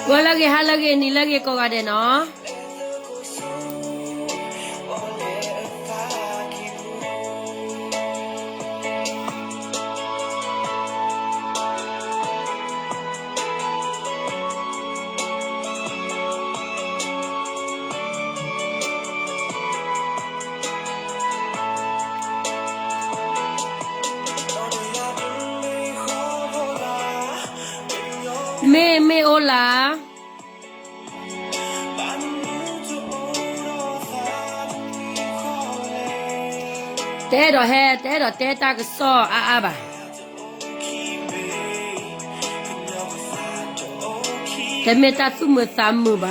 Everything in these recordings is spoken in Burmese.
我那个还那个你那个搞个的呢？没欧啦。带着还带着带打个扫啊吧，还没打出么三么吧。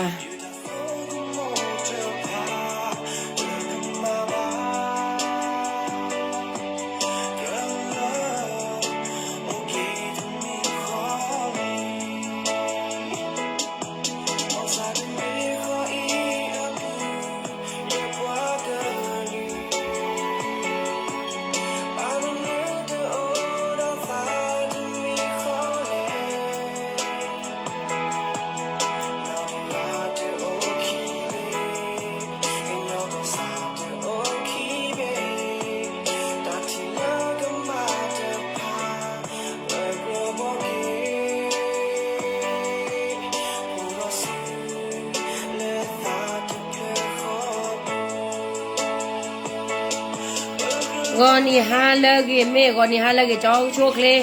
我你喊那个没，我你喊那个招巧克力。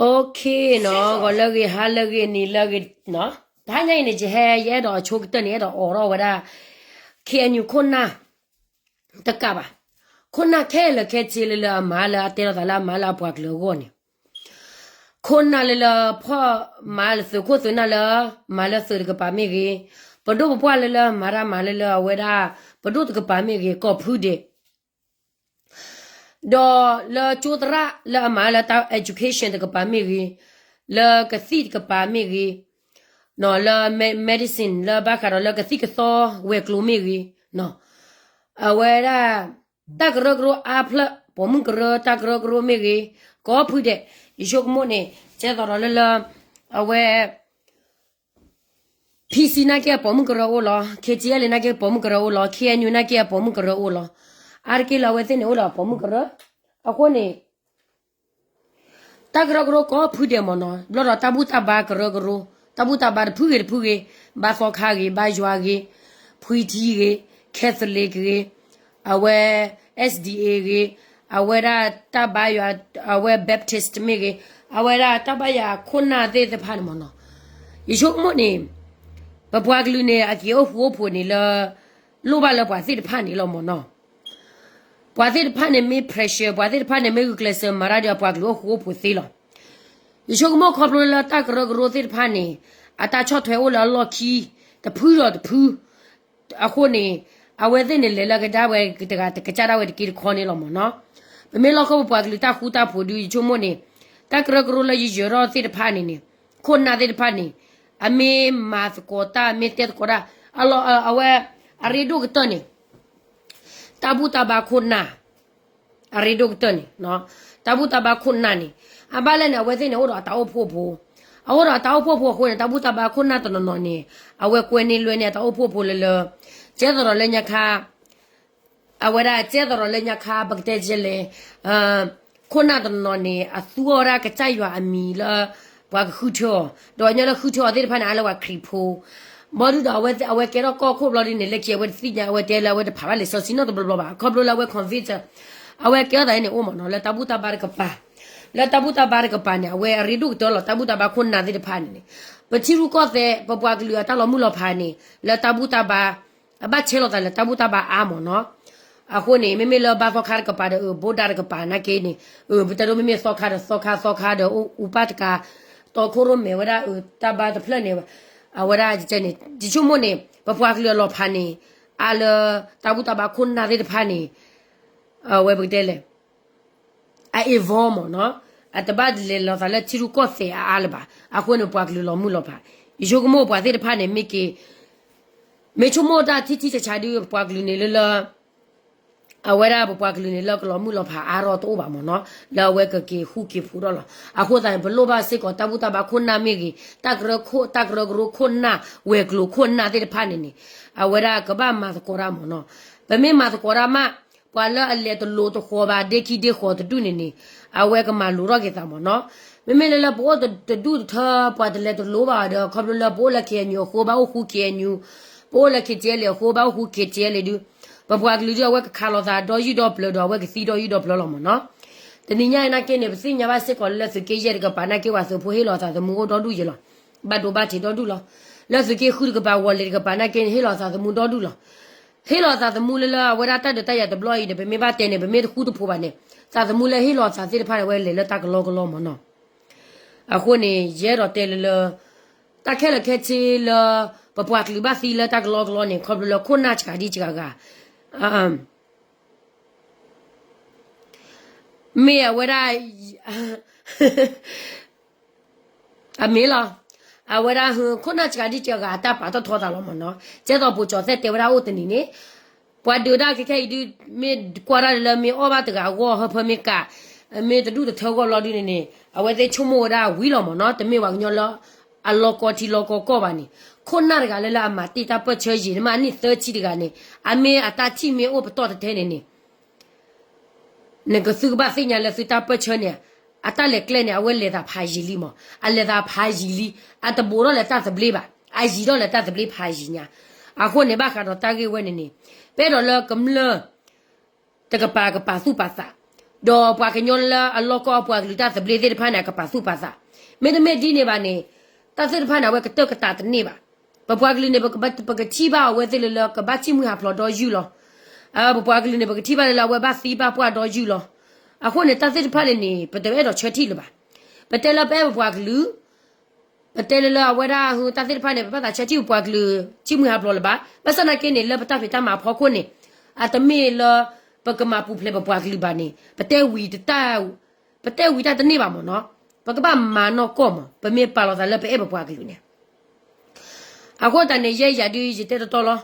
OK နော်ကိုလည်းဟာလည်းနီလည်းနော်ဒါညနေချဟဲရဲတော့ချုပ်တဲ့နေတော့အော်တော့ဝဒခေညခုနာတကပါခုနာခဲလခဲချီလမာလာတဲတော့လာမာလာပွားကလောကိုနေခုနာလဖောမာလစကိုစနာလမာလစကပါမီကြီးပဒုပွားလမာရာမာလဝဒပဒုကပါမီကြီးကောဖူတဲ့ดอเลจูตระเลมาเลตา education ตะกปามิกีเลกะซีตะกปามิกีเนาะเล medicine เลบาคาเลกะซีกะซอเวกลูมิกีเนาะอเวราตะกรกรอาพลปอมกรตะกรกรมิกีก็พูดเดอิชกโมเนเจตอเลอเวพีซีนาเกปอมกรโอลอเคจีเอลนาเกปอมกรโอลอเคแอนยูนาเกปอมกรโอลออาร์กิลาเวตินโอลาปอมกระอะคนนี่ตะกระกระก็พูดเดมอนอลอตะบุตะบากระกระตะบุตะบาพูเกบาซอคาเกบาจวาเกพุยทีเกแคทอลิกเกอเว SDA เกอเวราตะบายาอเวแบปทิสต์เมเกอเวราตะบายาคนนาเตตะพานมอนอยิชกมอนี่ปะปวากลุเนอะเกียวหัวพูนี่ละลูบาละปวาสิตะพานนี่ละมอนอปวาสิตะพานนี่มี pressure ปวาสิตะพานนี่มีกลสมาราดาปวากลูหัวพูสิละยิชกมอขอบลุละตะกระกระสิตะพานนี่อะตาชอถวยโอละลอคีตะพูรอตะพูอะคนนี่အဝဲတဲ့နေလေလကဒါဝဲတကကြတာဝဲတကီခေါနေလောမနော်မမေလောက်ကောပွားကလတာခူတာဖို့ဒီချုံမနေတကရကရလကြီးရောစစ်ဖာနေနေခွန်နာတဲ့ဖာနေအမေမတ်ကိုတာမေတက်ကိုရာအလောအဝဲအရီဒုကတနေတဘူတဘာခွန်နာအရီဒုကတနေနော်တဘူတဘာခွန်နာနေအဘလည်းအဝဲတဲ့နေဟောတော့တောက်ဖို့ဖို့အော်တော့တောက်ဖို့ဖို့ခွန်တဘူတဘာခွန်နာတနော်နေအဝဲကွယ်နေလွယ်နေတောက်ဖို့ဖို့လေเจตรอเลญคาอเวราเจตรอเลญคาบักเตเจเลคนนาตนนนี่อสัวรากะใจยออามีละว่าคือทอดอยเนี่ยละคือทอที่พันอาละว่าคริโพ ဘာလို့တော့အဝဲကဲတော့ကောခုဘလို့နေလက်ကျဝဲစီညာဝဲတဲလာဝဲတဖာလေဆောစီနော်တဘလဘာခေါဘလို့လာဝဲ convince အဝဲကဲတိုင်းနေအိုမနော်လက်တဘူးတဘာကပါလက်တဘူးတဘာကပါနေအဝဲရီဒုတော့လက်တဘူးတဘာခွန်းနာတဲ့ဖာနေပချီရူကောတဲ့ပပွားကလူတာလောမှုလောဖာနေလက်တဘူးတဘာအဘချေလို့တယ်လက်တဘူးတဘာအာမနော်အခုနေမမေလဘာဖခါကပါတဲ့ဘောဒါကပါနာကေနေဘတရမမေစောခါတဲ့ဥပတကတော့ခိုရမေဝရတဘာတဖလက်နေအဝရကျနေဒီချုံမနေပပွားကလေးလောဖာနေအလတဘူးတဘာခွန်းနာတဲ့ဖာနေဝဲပကတဲ့လေအေဗောမနော်အတဘတ်လေလောဖာလက်ချီရူကော့စေအာလဘာအခုနေပွားကလေးလောမှုလောဖာယုကမောပွားတဲ့ဖာနေမိကေမေချုံမတာတီချာဒီပွားကလေးနေလောအဝဲရပပွားကလေးနေလောကလောမှုလောဖာအာရောတော့ပါမနော်လောဝဲကကေခုကေဖူတော့လားအခုတိုင်ဘလောဘာစေကောတဘူးတဘာခွန်းနာမိကြီးတက်ရဂရခွန်းနာဝဲကလောခွန်းနာတဲ့ဖာနေနေအဝဲရကဘာမသကောရမနော်ဗမေမသကောရမပွာလာအလေတလို့တခေါ်ပါဒေခိဒေခေါ်တူနေနေအဝဲကမလူရောကေတာမနော်မမေလလဘောတဒူထပွာတလေတလို့ပါတော့ခဘလဘောလကေညိုခိုဘာခုကေညူဘောလကေကျဲလေခိုဘာခုကေကျဲလေဒူပပွားကလူကြောဝဲခါလောသာဒေါ်ယူဒေါ်ဘလဒေါ်ဝဲကစီဒေါ်ယူဒေါ်ဘလလောမနော်တနိညာနာကေနေပစိညာပါစစ်ကောလက်စကေရဲကပါနာကေဝါဆိုဖိုဟေလောသာသမူဒေါ်ဒူရလောဘတ်ဒိုဘတ်ချီဒေါ်ဒူလောလက်စကေခုကပါဝလေကပါနာကေဟေလောသာသမူဒေါ်ဒူလောဟေလောသာသမူလလဝရတတ်တရတဘလောဤနေဗမေဘတဲနေဗမေခုတဖိုးပါနေသာသမူလဟေလောသာစစ်ဖာဝဲလေလတကလောကလောမနော်အခုနေရဲတော့တဲလလတခဲလခဲချီလပပွားကလူပါစီလတကလောကလောနေခေါဘလခုနာချာဒီချာကမေဝရအမေလာအဝရခုနချာဒီချာကတာပါတော့ထောတာလောမနော်ကျတော့ပူကျော်တဲ့တေဝရဥတနီနေပွားဒူဒါခေခေဒီမေကွာရလမေဩဘာတကဝဟဖမေကမေတဒူတထောကလောဒီနေအဝဲသေးချုံမောဒါဝီလောမနော်တမေဝညောလောအလောကောတီလောကောကောပါနေခုနရကလည်းလာမတီတာပချေကြီးဒီမှာနိသချီဒီကနေအမေအတာချီမေဥပတော်တဲ့နေနေကစုဘာစိညာလက်စတာပချေနေအတာလက်ကလည်းနေအဝဲလေတာဖာကြီးလီမအလေတာဖာကြီးလီအတဘောရလက်တာသပလေးပါအကြီးတော့လက်တာသပလေးဖာကြီးညာအခုနေဘာကတော့တာကေဝဲနေပဲတော့လကမလတကပါကပါစုပါစာဒေါ်ပွားကညောလာအလောကောပွားကလူတာသပလေးတဲ့ဖာနာကပါစုပါစာမေတမေဒီနေပါနေတာစစ်ဖာနာဝဲကတကတာတနေပါပပွားကလေးနေပကချီပါဝဲသေးလကဘာချီမူဟာဖလော်တော်ယူလောပပွားကလေးနေပကချီပါလဝဲဘာစီပါပွားတော်ယူလောအခုနေတစစ်ဖာလေးနေပတဲတော့ချက်တီလပါပတဲလပဲပပွားကလူပတဲလဝဲဒါဟူတစစ်ဖာနေပတာချက်တီပွားကလူချီမူဟာဖလော်လပါပစနာကင်းနေလပတာဖီတာမှာဖော်ခွနေအတမေလပကမာပူဖလေပပွားကလူပါနေပတဲဝီတနေပါမနော်ပကဘာမာနောကောမပမေပါလောသာလပဲပပွားကလူနေအခုတန်နေရရဒီရတဲ့တော်လော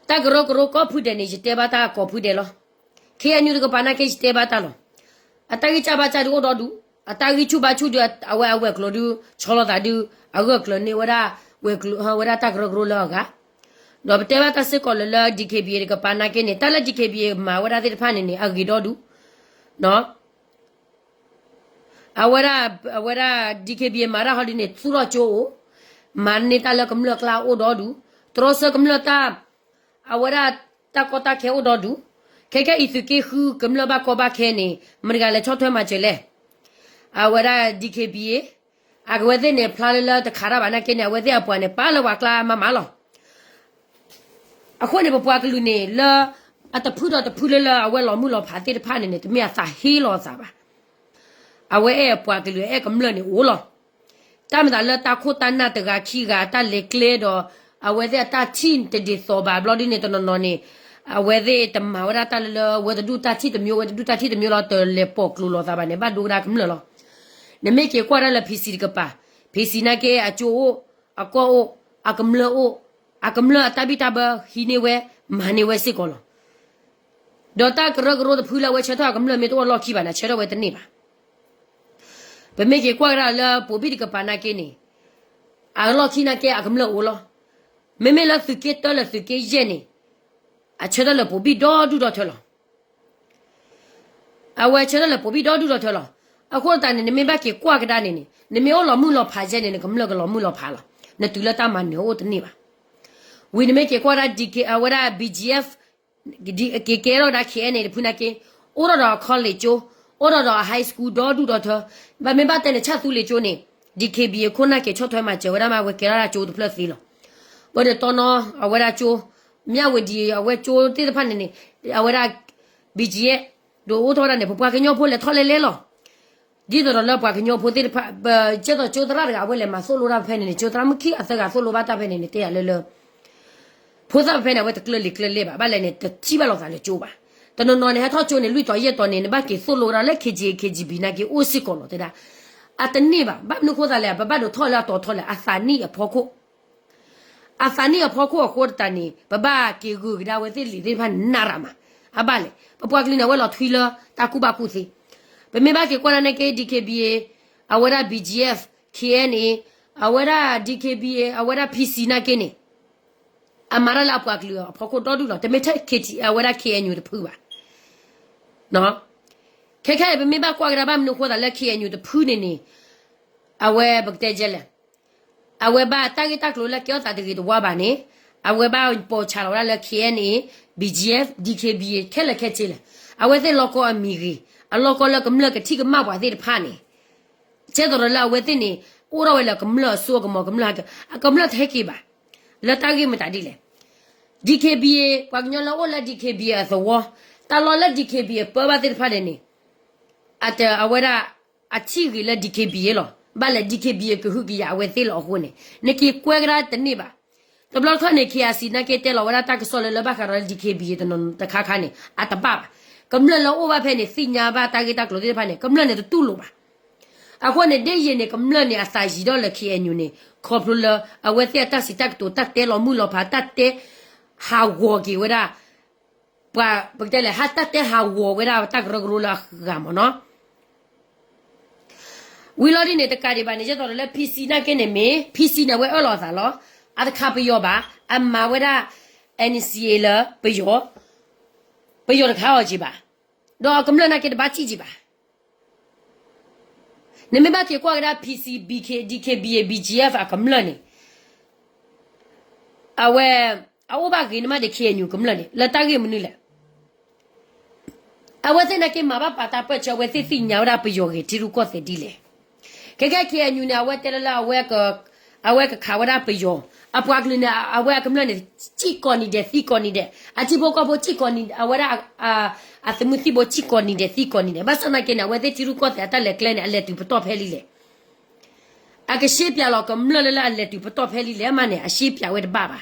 တကရောကောဖူတဲ့နေရတဲ့ဘာတာကောဖူတယ်လောခေအညူကပနာကေစတဲ့ဘာတာလောအတကြီးချပါချတို့တော်ဒူအတကြီးချူပါချူအဝဲကလောဒူချောလောတာဒူအဝဲကလောနေဝရဝဲကလောဝရတကရောလောကတော့တဲ့ဘာတာစကောလဒီ DKB ကပနာကေနေတလက် DKB မှာဝရတဲ့ဖာနေနေအဂီတော်ဒူနော်အဝရ DKB မှာရဟော်ဒီနေသူရောချိုးမန်နေတာလကမလကလာအိုဒဒူထရစကမလတာအဝရတကောတာခဲအိုဒဒူခဲခဲဣစကေခုကမလဘကောဘခဲနေမရကလည်းချောထွဲမှာကျလဲအဝရ DKB အကဝဲတဲ့နေဖလာလတခါရဘာနာကေနေဝဲတဲ့အပွားနေပါလဝကလာမမလောအခုနေပပွားကလူနေလာအတဖူတော့တဖူလလအဝဲလောမှုလောဖာတဲ့ဖာနေနေတမရစာဟေးလောစာပါအဝဲအပွားကလူကမလနေအိုလောတမ်းတာလတာခိုတနာတကခီကတလက်ကလေတော့အဝဲတဲ့တာချင်းတဒီဆိုပါဘလော်ဒီနေတနော်နေအဝဲတဲ့တမဝရတလဝဲဒူတာချီတမျိုးဝဲဒူတာချီတမျိုးလောတလေပေါကလူလောသာပါနေဘာဒူရာကမလောနမေကေကွာရလဖီစီကပါဖီစီနာကေအချိုအကောအကမလောအကမလတဘီတဘဟီနေဝဲမနေဝဲစစ်ကောလောဒေါ်တာကရဂရိုဒဖူလာဝဲချက်တော့ကမလမေတော့လော်ခီပါနာချက်တော့ဝဲတနေပါဘမေကေကွာရလပိုဘီကပါနာကေနေအလောခိနာကေအကမလောလောမေမေလာစကေတလစကေဂျေနေအချက်တော့ပိုဘီဒေါ်ဒူတော့ထလောအဝဲချက်တော့ပိုဘီဒေါ်ဒူတော့ထလောအခုတန်နေမေဘကေကွာကဒါနေနေမေအော်လောမှုလောဖာဂျေနေကမလောကလောမှုလောဖာလော na tula ta man no tani ba win me ke kwara DK awara BGF ke kero da ke ne phuna ke ora da college jo ora da high school do du do tho ba me ba te ne cha tu le jo ne DKB ko na ke chot thwa ma je wara ma we ke ra jo plus lo bo de to no awara jo mya we di awe jo te de phan ne awara BGF do o tho da ne pwa ke nyo pho le tho le lo di do la pwa ke nyo pho te je do jo tra ga we le ma so lo ra phe ne jo tra mu ki a sa ga so lo ba ta phe ne te ya le菩萨拍呢，我得克勒吧，把来呢，得七八老三来做吧。但侬呢，还他做呢，绿到一到呢，把给所罗啦来KG比那个我是讲了，对啦。啊，等你吧，把侬可咋来，把侬掏了多掏了，啊，三年也跑过，啊，三年也跑过，或者呢，把给个给他我这里头盘拿了嘛，啊，把嘞，把给呢我老推了，打古巴古子，把没把给过来那个 DKBA，啊，我那 BGF、KNA，啊，我那 DKBA，啊，我那 PC 那个呢。amara la pwa klio phoko to du lo te me the keti awara KNU de phu ba no keke be me ba kwa gra ba mnu ko da la KNU de phu ni awe bakte jele awe ba ta ki ta klo la kyo ta de ki wa ba ni awe ba po cha lo la KNA BGF DKBA ke la ke che la awe te loko amiri a loko la kam la ke thi ka ma ba de pha ni che do la we te ni o ro we la kam la so kam la the ki ba la ta ki ma ta di le DKBA ပကညလောလာ DKBA သောတလောလာ DKBA ပဘာတဲ့ဖာနေနေအတအဝရအချီကြီးလာ DKBA လောဘာလာ DKBA ကခုကြီးအဝဲသေးလောခုနေနေကီကွဲကြတဲ့နေပါတဘလခနဲ့ခီယာစီနကေတဲလောဝရတာကဆောလလဘခရ DKBA တနတခါခါနေအတပါကမလလောဝဖဲနေစီညာဘာတာဂီတာကလိုတဲ့ဖာနေကမလနေတူလို့ပါအခုနဲ့ဒေးရင်နေကမလနေအစာကြီးတော့လက်ခီအညူနေခေါပလအဝဲတဲ့တစီတက်တူတက်တဲလောမှုလောဖာတက်တဲဟာဝေါ်ကြီးဝရပါပကတဲ့ဟာတတဲ့ဟာဝေါ်ဝရတက်ရဂရလာဂါမနော်ဝီလော်ဒီနေတဲ့ကာဒီပါနေကြတော့လေ PC နာကနေမေ PC နဝဲအော်လောသာလောအတခါပယောပါအမဝရ NCA လပယောတခါဝကြီးပါတော့ကမလနာကေတပါချီကြီးပါနေမဘကေကွာက PC BK DKBA BGF ကမလနေအဝဲawo ba ge ma de KNU kumla ne la ta ge mu ni la awa te na ke ma ba pa ta pa cha we ti ti nya ra pa yo ge ti ru ko te di le ke KNU na awa te la awa ka kha wa ra pa yo apwa ge ne awa kumla ne chi ko ni de ti ko ni de a ti bo ko bo chi ko ni awa ra a te mu ti bo chi ko ni de ti ko ni de ba sa na ke na we te ti ru ko te ta le kle ne a le tu pa to phe li le a ke she pya lo kumla la le tu pa to phe li le ma ne a she pya we de ba ba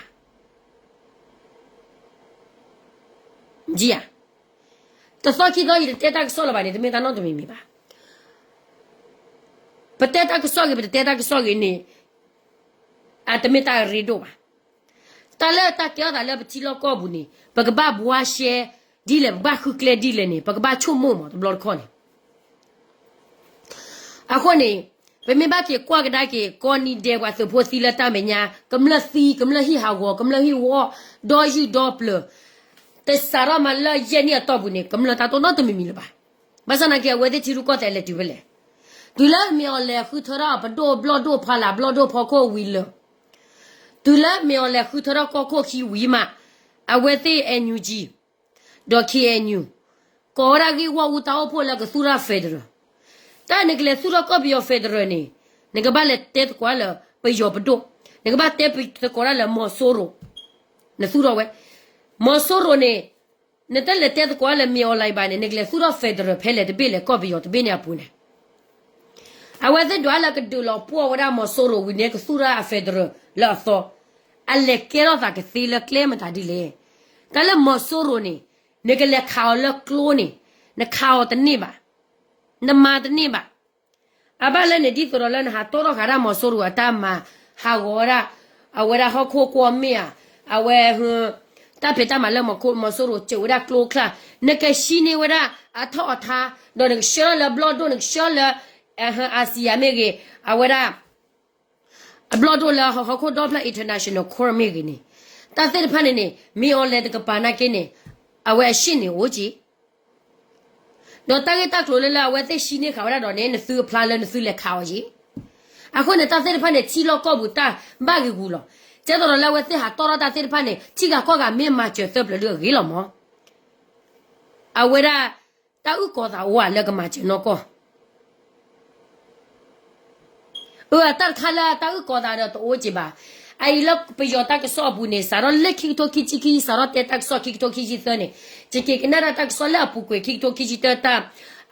जी आ तो सो की दो तेता के सोलो बाने ते नो तो मी बा पतेता के सोगे तेता के सोगे ने आ ते ता रेडो बा तले ता के दा ले बची लो को बुनी बग बा बुआ शे दी ले बा khu क्ले दी ले ने बग बा chu mo mo ब्लड को ने आ को ने be me ba ke kwa ga da ke ko ni de wa so pho si la ta me nya kam la si kam la hi ha wo kam la hi wo do yu do plo te sara mala yeni atobune kamla ta to no to mimi ba basana ke we de chiru ko te le tibele dula me ole khuthara ba do blood do phala blood do pho ko wi lo dula me ole khuthara ko ko khi wi ma awe te NUG do KNU ko ra gi wa u ta o pho la ka sura federal ta ne kle sura ko bi federal ne ga ba le te ko la pe yo ba do ne ga ba te pe ko la mo soro ne sura we Mosoro ne te le te ko le mi olai ba ne gle sura federal phele de bele ko bi yo de bene apune awa de do ala ke do lo po wa mosoro wi ne ke sura federal la so alle kero ta ke si le claim ta di le ta le mosoro ne ke le khao le klo ne khao ta ni ba na ma ta ni ba aba le ne di so le na ha to ro ga mosoro ata ma ha gora awara ho ko ko me awe hu ta pe ta ma le mo ko mo so ro che wa klo kla ne ke shi ne wa a tho tha do ne sho le blood do ne sho le asia me ge a wa a blood do la ho ko do pla international core me ge ni ta te pha ne mi on le de ka pa na ke ne a wa shi ne wo ji do ta ge ta klo le la wa te shi ne kha wa do ne su pla le su le kha wa ji အခုနဲ့တာတဲ့ဖာနဲ့ချီလောက်ကောဘူးတာဘာကြီးကူလောကျတော့လည်းဝဲတဲ့ဟာတော်တာတဲ့ဖာနဲ့ချီကကောကမင်းမကျွတ်ပလို့ရေလောမောအဝဲတာတာဥကောတာဝါလက်ကမချနော်ကောတာခလာတာဥကောတာတော့အိုးကြည့်ပါအိလောက်ပယောတာကစောဘူးနေစားတော့လက်ခိတိုခိချီခိစားတော့တက်တက်စောခိတိုခိချီသနေချီကိကနာတက်စောလာပူကွေခိတိုခိချီတတာ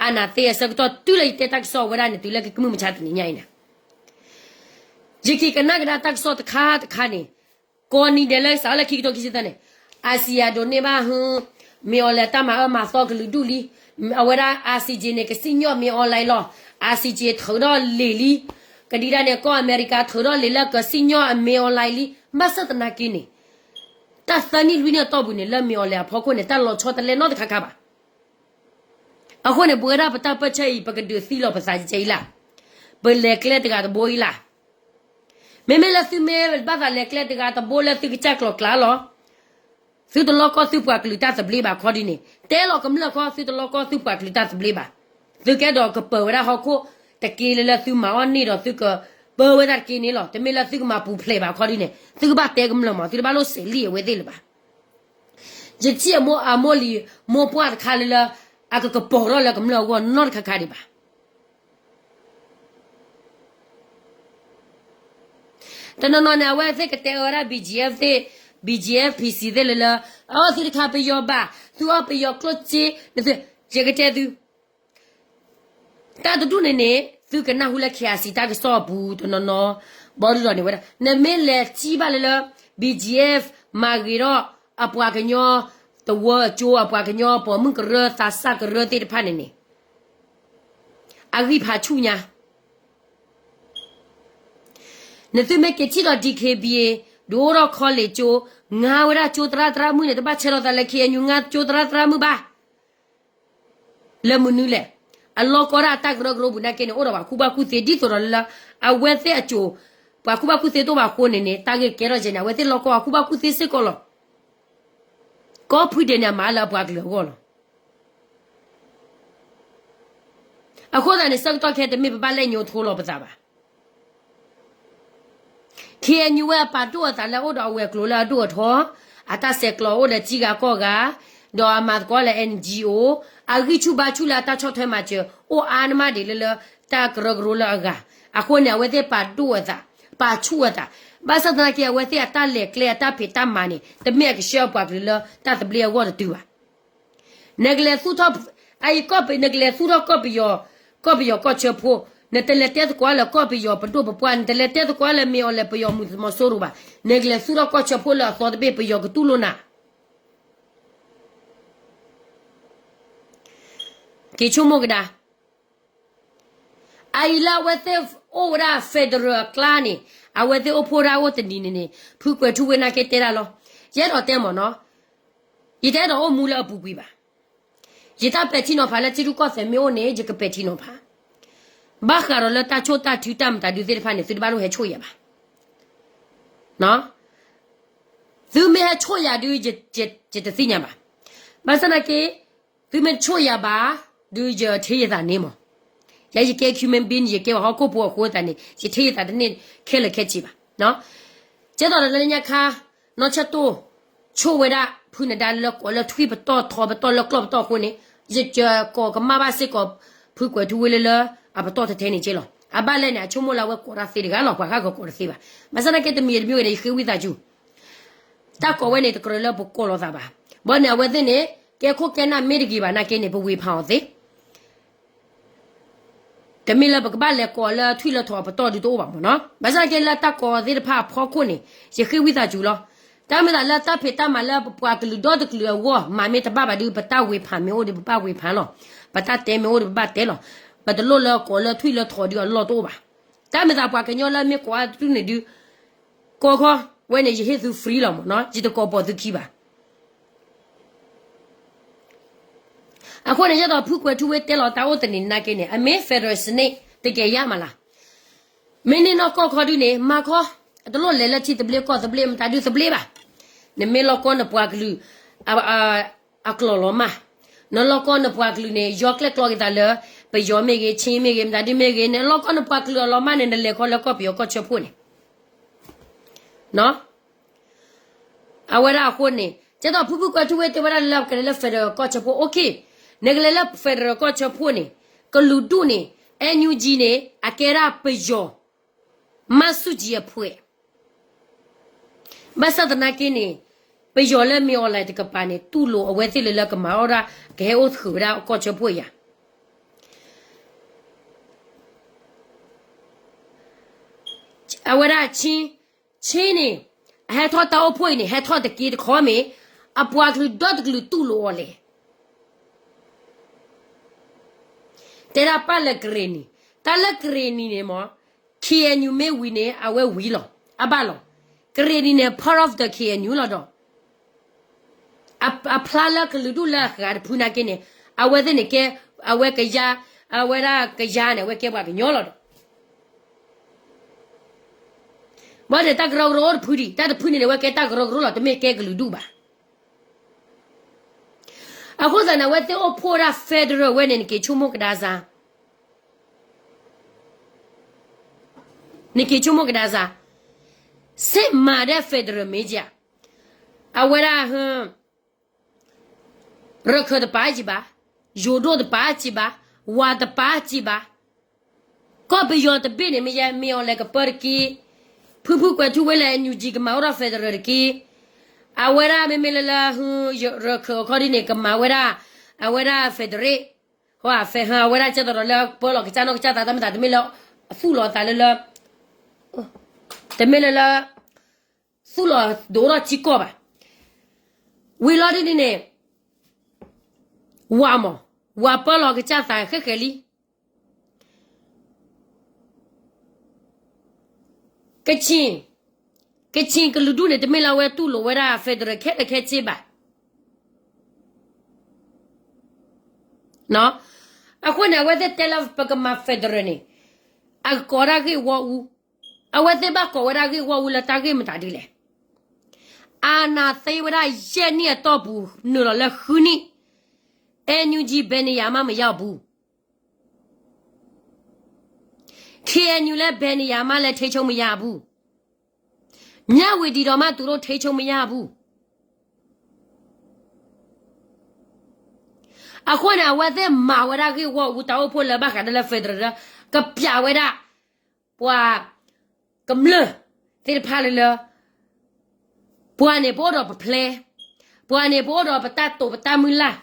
အနာတဲ့စကတော့တူလိုက်တက်တက်စောဝရနေတူလက်ကကမှုမချတ်နေညိုင်းနာဂျီကိကနာကတက်စောတခါနေကိုနီတယ်လဲစားလက်ခိတိုခိချီတနေအာဆီယာဒိုနေပါဟွန်းမေော်လက်တမအမစောကလူဒူလီအဝရအာစီဂျီနေကစညောမေအွန်လိုင်းလောအာစီဂျီထော်တော့လီလီကဒီဒါနဲ့ကောအမေရိကထော်တော့လေလကစညောအမေအွန်လိုင်းလီမဆတ်နာကင်းနေတသနီလူနေတော့ဘူးနေလက်မေော်လဲဖော်ခွနဲ့တက်လို့ချောတလဲတော့တခါခါပါအခုနဲ့ဘွေရပတပချေပကဒူစီလောပစာချေလာဘယ်လက်ကလက်တကတော့ဘိုးလာမေမေလက်စီမေဘာသာလက်ကလက်တကတော့ဘိုးလက်စီချက်ကလောကလာလောသူတလောကသူပွားကလူတာစပလီပါခေါ်ဒီနေတဲလောကမလခေါ်သူတလောကသူပွားကလူတာစပလီပါသူကဲတော့ကပေါ်ရဟောကိုတကီလလသူမောင်နေတော့သူကပေါ်ဝဲတာကင်းနေလောတမေလသူကမပူဖလေပါခေါ်ဒီနေသူကဘာတဲကမလမသူဘာလို့စလီဝဲသေးလပါဂျချီမောအမောလီမောပွားခါလလအကကပေါ်ရလကမလကောနော့ခခါဒီပါတနနနာဝဲစကတဲရ BGF တဲ့ BGF PC တဲ့လအော်သူခါပယောဘာသူအပယောကလချီတဲ့ဂျကတဲ့သူတာတူနေသူကနာဟုလက်ခရစီတာကစောဘူးတနော်ဘော်ရနေဝဲနမဲလက်ချီပါလေ BGF မာဂီရောအပွားကညောတဝချိုးအပွားကညောပေါ်มึงကရသာစကရတဲ့ဖာနေအဂိဖာချူညာနသူမဲကချီတော့ DKBA ဒိုရခေါ်လေချိုငါဝရချိုတရာတရာမှုနဲ့တပတ်ချေတော့တလက်ခေညငါချိုတရာတရာမှုပါလမနူလေအလောကောရာတက်ဂရဂရဘူးနကေနေဩရပါခုပါခုသေးဒီဆိုတော့လာအဝဲသေးအချိုပါခုပါခုသေးတော့ပါကိုနေနေတာကေကေရဂျနေဝဲသေးလောကောခုပါခုသေးစစ်ကောလောကောဖွိတဲ့နေမှာလာပွားကလောကောလောအခုတည်းစက်တော့ခဲတမိပပလက်ညိုထိုးလောပစားပါခေညဝဲပါတော့တလည်းဩတော်ဝဲကလောလာတော့ထောအတဆက်ကလောဩတဲ့ကြီးကကောကဒေါ်အမတ်ကောလေ NGO အဂိချူဘာချူလာတာချော့ထဲမှာကျအိုအာနမဒီလလတာဂရဂရလာကအခုနေဝဲတဲ့ပါတော့တာပါချူတာဘာစတဲ့ကဝဲတဲ့တာလက်ကလေတာဖေတာမနီတမဲကရှော့ပါကလတာတပလီဝတ်တူပါနဂလေသူတော့အိကောပနဂလေသူတော့ကောပယောကောချဖို့နတလက်တဲ့ကွာလကောပယောပတူပပွန်တလက်တဲ့ကွာလမေော်လေပယောမှုမဆိုးရပါနဂလေသူတော့ကောချဖို့လာသောတပေပယောကတူလို့နာကေချုံမကဒါအိလာဝတ်တဲ့အိုရာဖက်ဒရယ်ကလာနီအဝတ်တဲ့အိုဖိုရာဝတ်တင်နေဖူကွယ်ထူဝနာကေတဲလာလောရဲတော်တဲမော်နော်ဒီတဲတော့မူလာပူကွေးပါဒီတာပက်ချီနိုဖာလက်ချီရူကောဆေမျိုးနေဂျကပက်ချီနိုဖာဘာခါရလတာချိုတာထူတမ်တာဒီသေးဖာနေသူဘာလို့ဟဲချိုရပါနော်သူမဲချိုရဒူဂျတသိညာပါမဆနာကေသူမဲချိုရပါဒူဂျထေးရတာနေမောရရကေ human being ရကေဟောကိုပေါ်ကိုတန်နေရထေးရတာတနေ့ခဲလက်ခဲချီပါနော်ကျတော့လည်းညခါနော်ချက်တိုချိုဝဲတာဖုန်ဒါလကောလထွေးပတော့ထောပတော့လကလတော့ကိုနေရကြကောကမဘာစစ်ကောဖုကွယ်ထူဝဲလအပတော့တဲ့နေချေလောအဘလည်းနဲ့ချုံမလာဝဲကောရာစီကလောခွာခါကောရစီပါမစနကေတမီမျိုးနေခေဝိတာကျူတာကောဝဲနေတကရလဘကောလောသာပါဘောနေဝဲတဲ့နေကဲခုကဲနာမေဒီကီပါနာကဲနေဘဝေဖောင်းသေးတမီလဘကဘာလေကောလာထွေလထောပတော့ဒီတော့ပါမနော်မစနကေလာတာကောသေးတဖာဖောခုနေရခေဝိတာကျူလောတာမလာတာဖေတာမလာပွားကလူတော့တကလူဝမာမေတဘဘာဒီပတာဝေဖာမေအိုဒီပဝေဖာလောပတာတဲမေအိုဒီပတဲလောဘတ်လို့လောကောလထွေလထော်ဒီလောတော့ပါတာမသာပွားကညောလာမေကွာတူနေဒီကောခောဝဲနေရဟေသူ free လောမနော်ဂျီတကောပေါ်သူခီပါအခုနေရတော့ဖုကွယ်ထူဝဲတဲလောတာဝတ်တနေနာကိနေအမေဖက်ဒရယ်စနေတကယ်ရမလားမင်းနေတော့ကောခေါ်ဒီနေမခေါ်တလို့လဲလက်ချီတပလေကောတပလေမတာဒီတပလေပါနမေလောကောနပွားကလူအကလောလမ no loko no puaklu ne yokle klok ta le pe yo me ge chin me ge mda di me ge ne loko no puaklu lo ma ne le ko le ko pyo ko che pu ne no awara ko ne che do pu ko tu we te wara la ke le federal ko che pu okay ne ge le federal ko che pu ne ko lu du ne NUG ne akera pe yo masu ji e pu basa na ke ne pe yo le mi o la de ka pa ne tu lo awe ti le la ka ma ora ge o thu ra ko che pu ya awara chi ne ha tho ta o pu ne ha tho de ki de kho me apwa klu dot klu tu lo le tera pa le kreni ta le kreni ne mo KNU me wi ne awe wi lo abalo kreni ne part of the KNU lo do a plala klu la ga phuna ke ne awe de ne ke awe ka ya awe ra ka ya ne we ke ba nyo lo do ba de ta gro ro phuri ta de phuni ne we ke ta gro ro lo de me ke klu du ba ako za na we te o pora federal we ne ke chumo ka da za ne ke chumo ka da za se ma de federal media awara rekho de ba ji ba yodo de ba ji ba wa de ba ji ba ko be yo de be ne me ya me on le ka par ki phu kwa tu we le NUG ka ma ora federal ki awara me me la rekho ko di ne ka ma awara federal ho a fe ha awara cha do la po lo ka cha no cha ta me me lo fu lo ta le la te me la fu lo do ra chi ko ba we lo di ne wa mo wa po lo ka cha ta khe khe li cái chuyện cái lúa này thì mình làm tu lúa ra phải được cái chế ba nó à quan nào vậy thì là phải cái mà phải được này à có ra cái wow à vậy thì ba có ra cái wow là ta cái mình ta đi lên à na thấy vậy là dân này to bu nửa là khứ ni NUG bên này mà要bu KNU là bên này mà là thấy chung mà要bu nhà we đi đó mà tụi nó thấy chung mình bu à quan nào vậy thì mà vậy đó cái wow tao phun là bác cái là federal đó cái bia vậy đó qua cầm lơ thì phá lơ qua này bỏ đó play qua này bỏ đó bắt ta mưa la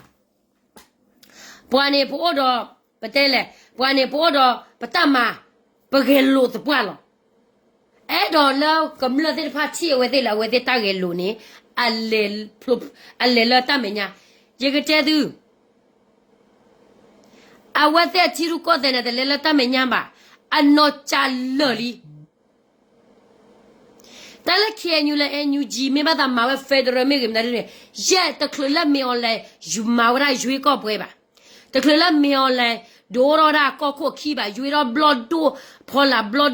qua này bỏ đó bắt tay lệ qua này bỏ đó bắt ta mà bắt cái lụt qua lo ai đó là cầm lơ thì phá chi vậy thì là vậy thì ta cái lụt này alle là ta mình nha giờ cái chế度à vậy thì chỉรู้có thế này thì là ta mình nha ba anh nó trả lời ta là KNU là NUG mình bắt đầu mà federal mình cái này giờ ta khơi là mình online dùng mà ra dùng có bữa ba ta khơi là mình online đồ ra có khi ba dùng ra blood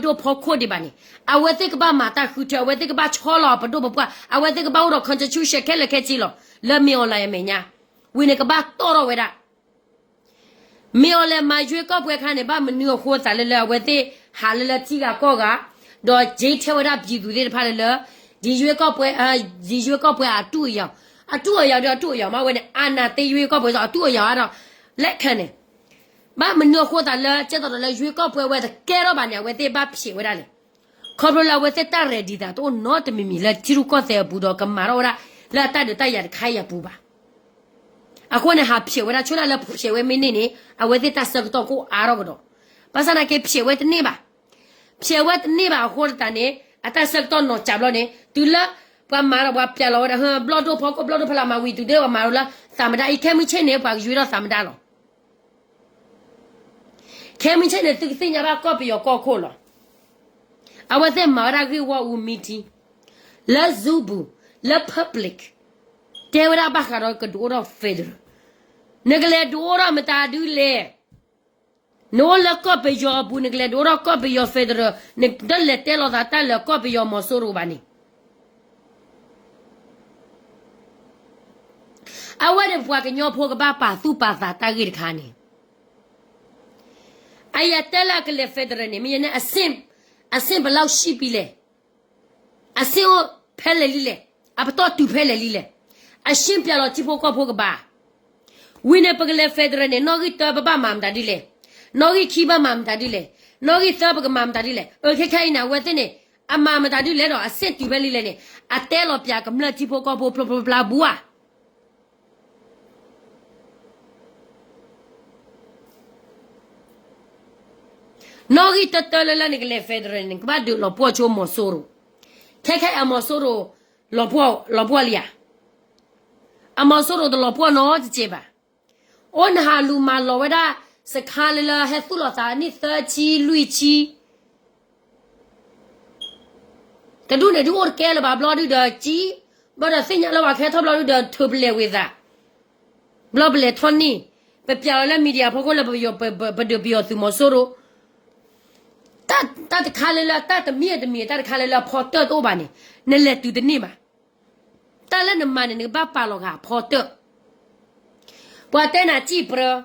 do phô khô đi ba này à vậy thì cái ba mà ta khơi theo vậy thì cái ba chó lò bắt đầu ba à vậy thì cái ba đó constitution cái là cái gì lo là mình online mình nha vì này cái ba to rồi vậy đó mình online mà dùng có bữa cái này ba mình nhiều khó ta là vậy thì hà là chỉ là có cái đó dễ theo ra ví dụ để phá了đi dưới có bữa à tuổi giờ đó tuổi giờ mà vậy anh à tới dưới có bữa giờ tuổi giờ đó lẽ thế này ba mình nhiều khó ta là chế độ là dưới có bữa vậy cái đó bạn nhà vậy thì ba phải vậy đấy không rồi là vậy thì ta ready đó tôi nói thì mình là chỉ có thể bù đó cái mà rồi là ta được ta giờ khai ya bù ba à con này hấp phải vậy đó chúng ta là phải vậy mình này à vậy thì ta sẽ có cô à rồi đó bác sĩ nói cái phải vậy thì này ba phía vậy thì ba hồi ta này, à ta sẽ tao nó chạm lo này, từ là qua mà là qua phía lo đó, blood do phô blood do phô là mà vi từ đấy qua mà là, sao mà đã, cái mình chơi này qua dưới đó sao mà đã lo, cái mình chơi này từ khi nhà ba có bị có khô lo, à vậy thì mà ra cái qua meeting, là zubu, là public, thế vậy là ba cái đó cái đồ đó federal, nếu cái đồ đó mà ta đưa lên no la copy yo bu ne gled ora copy yo federal ne dalle telo da tale copy yo mosuru bani I want to work in your poke about super that I get canny. I tell like a federal name, a simple loud sheepile. A simple pelele. I thought to pelele. A simple or tipo poke bar. Winner pagale federal and no get up mam dadile. No get keep a mam dadile. No get up a mam dadile. Okay, now within it. A mamma dadile or a sent to belly. A tell of yak a tipo copo blah blah. No get a tell federal and badu lo pocho mosoro. Take a mosoro lopolia. A mosoro the lopo no jeba. On haluma loweda, Sakalila Hethulota, ni 30 Luigi. The do the do care about bloody dirty, but I think I love a cat of bloody tubble with that. Blobble 20, but Piala media pocola your but to Mosoro. That Kalila, that me, that Kalila porter obani, Nellet to the neighbor. Tell the man in the Bapaloga, porter. But then a cheaper,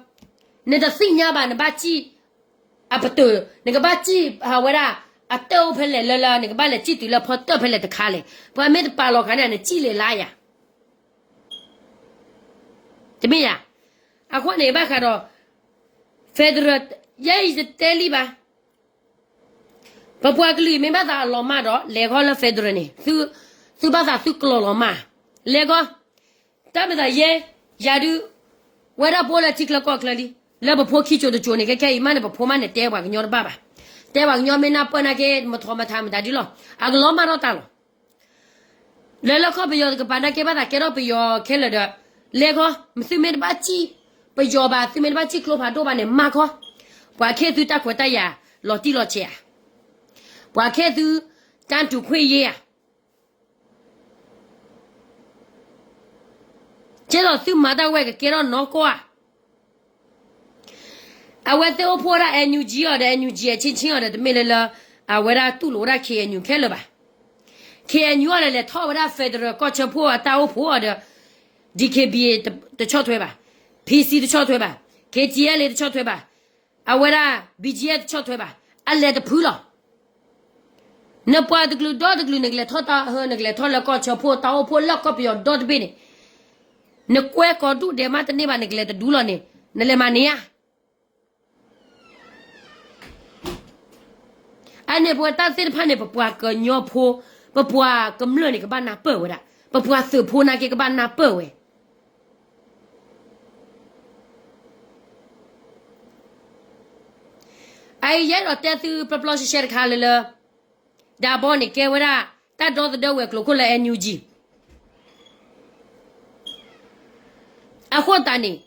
neither signaba and bachi, a pato, negabachi, however, a toe pele la, negabala chiti la porter pele the cale, but I made Palocan and a chile liar. To me, I want a bacaro, Federate, yes, the teliba. Papuagli, me mother lomado, legola federani, through Baza Thukloma, Lego, Tabitha ye, Yadu. Where a political cockly, Labo Pokicho the Jonica, man of a poor man at Dewag in your baba. Dewag your men up on again, Motomatam Dadilo, Agloma Rotalo. Lelo copy your Panakeba, I get up your Kelada, Lego, Mthumed Bachi, but your Bathumed Bachi Clopadoban and Marco, Waketu Takwataya, Lotilo chair. Waketu, down to Quay. Jello through mother wag get on no qua. I went the opera and you G or the NUG chinching or the middle. I went out to Lora K and you Calaba. K and you are let Howard Federal Cocha poor Tao poor the DKB the Chotweba. PC the Chotweba. KTL the Chotweba. I went out BG the Chotweba. I let the puller. No part the glue dot the glue neglect her neglect her cocha poor Tao poor lock up your dot binny. Ne kwe ko du de mata ne ba neglect du lo ne le mania ane bo ta se pha ne pwa ko nyo pho pwa ko mlo ne ka ba na pe we da pwa se pho na ke ka ba na pe we ai ye ro te tu proplo share kha le da bo ne ke we da ta do the we ko le NUG a hotani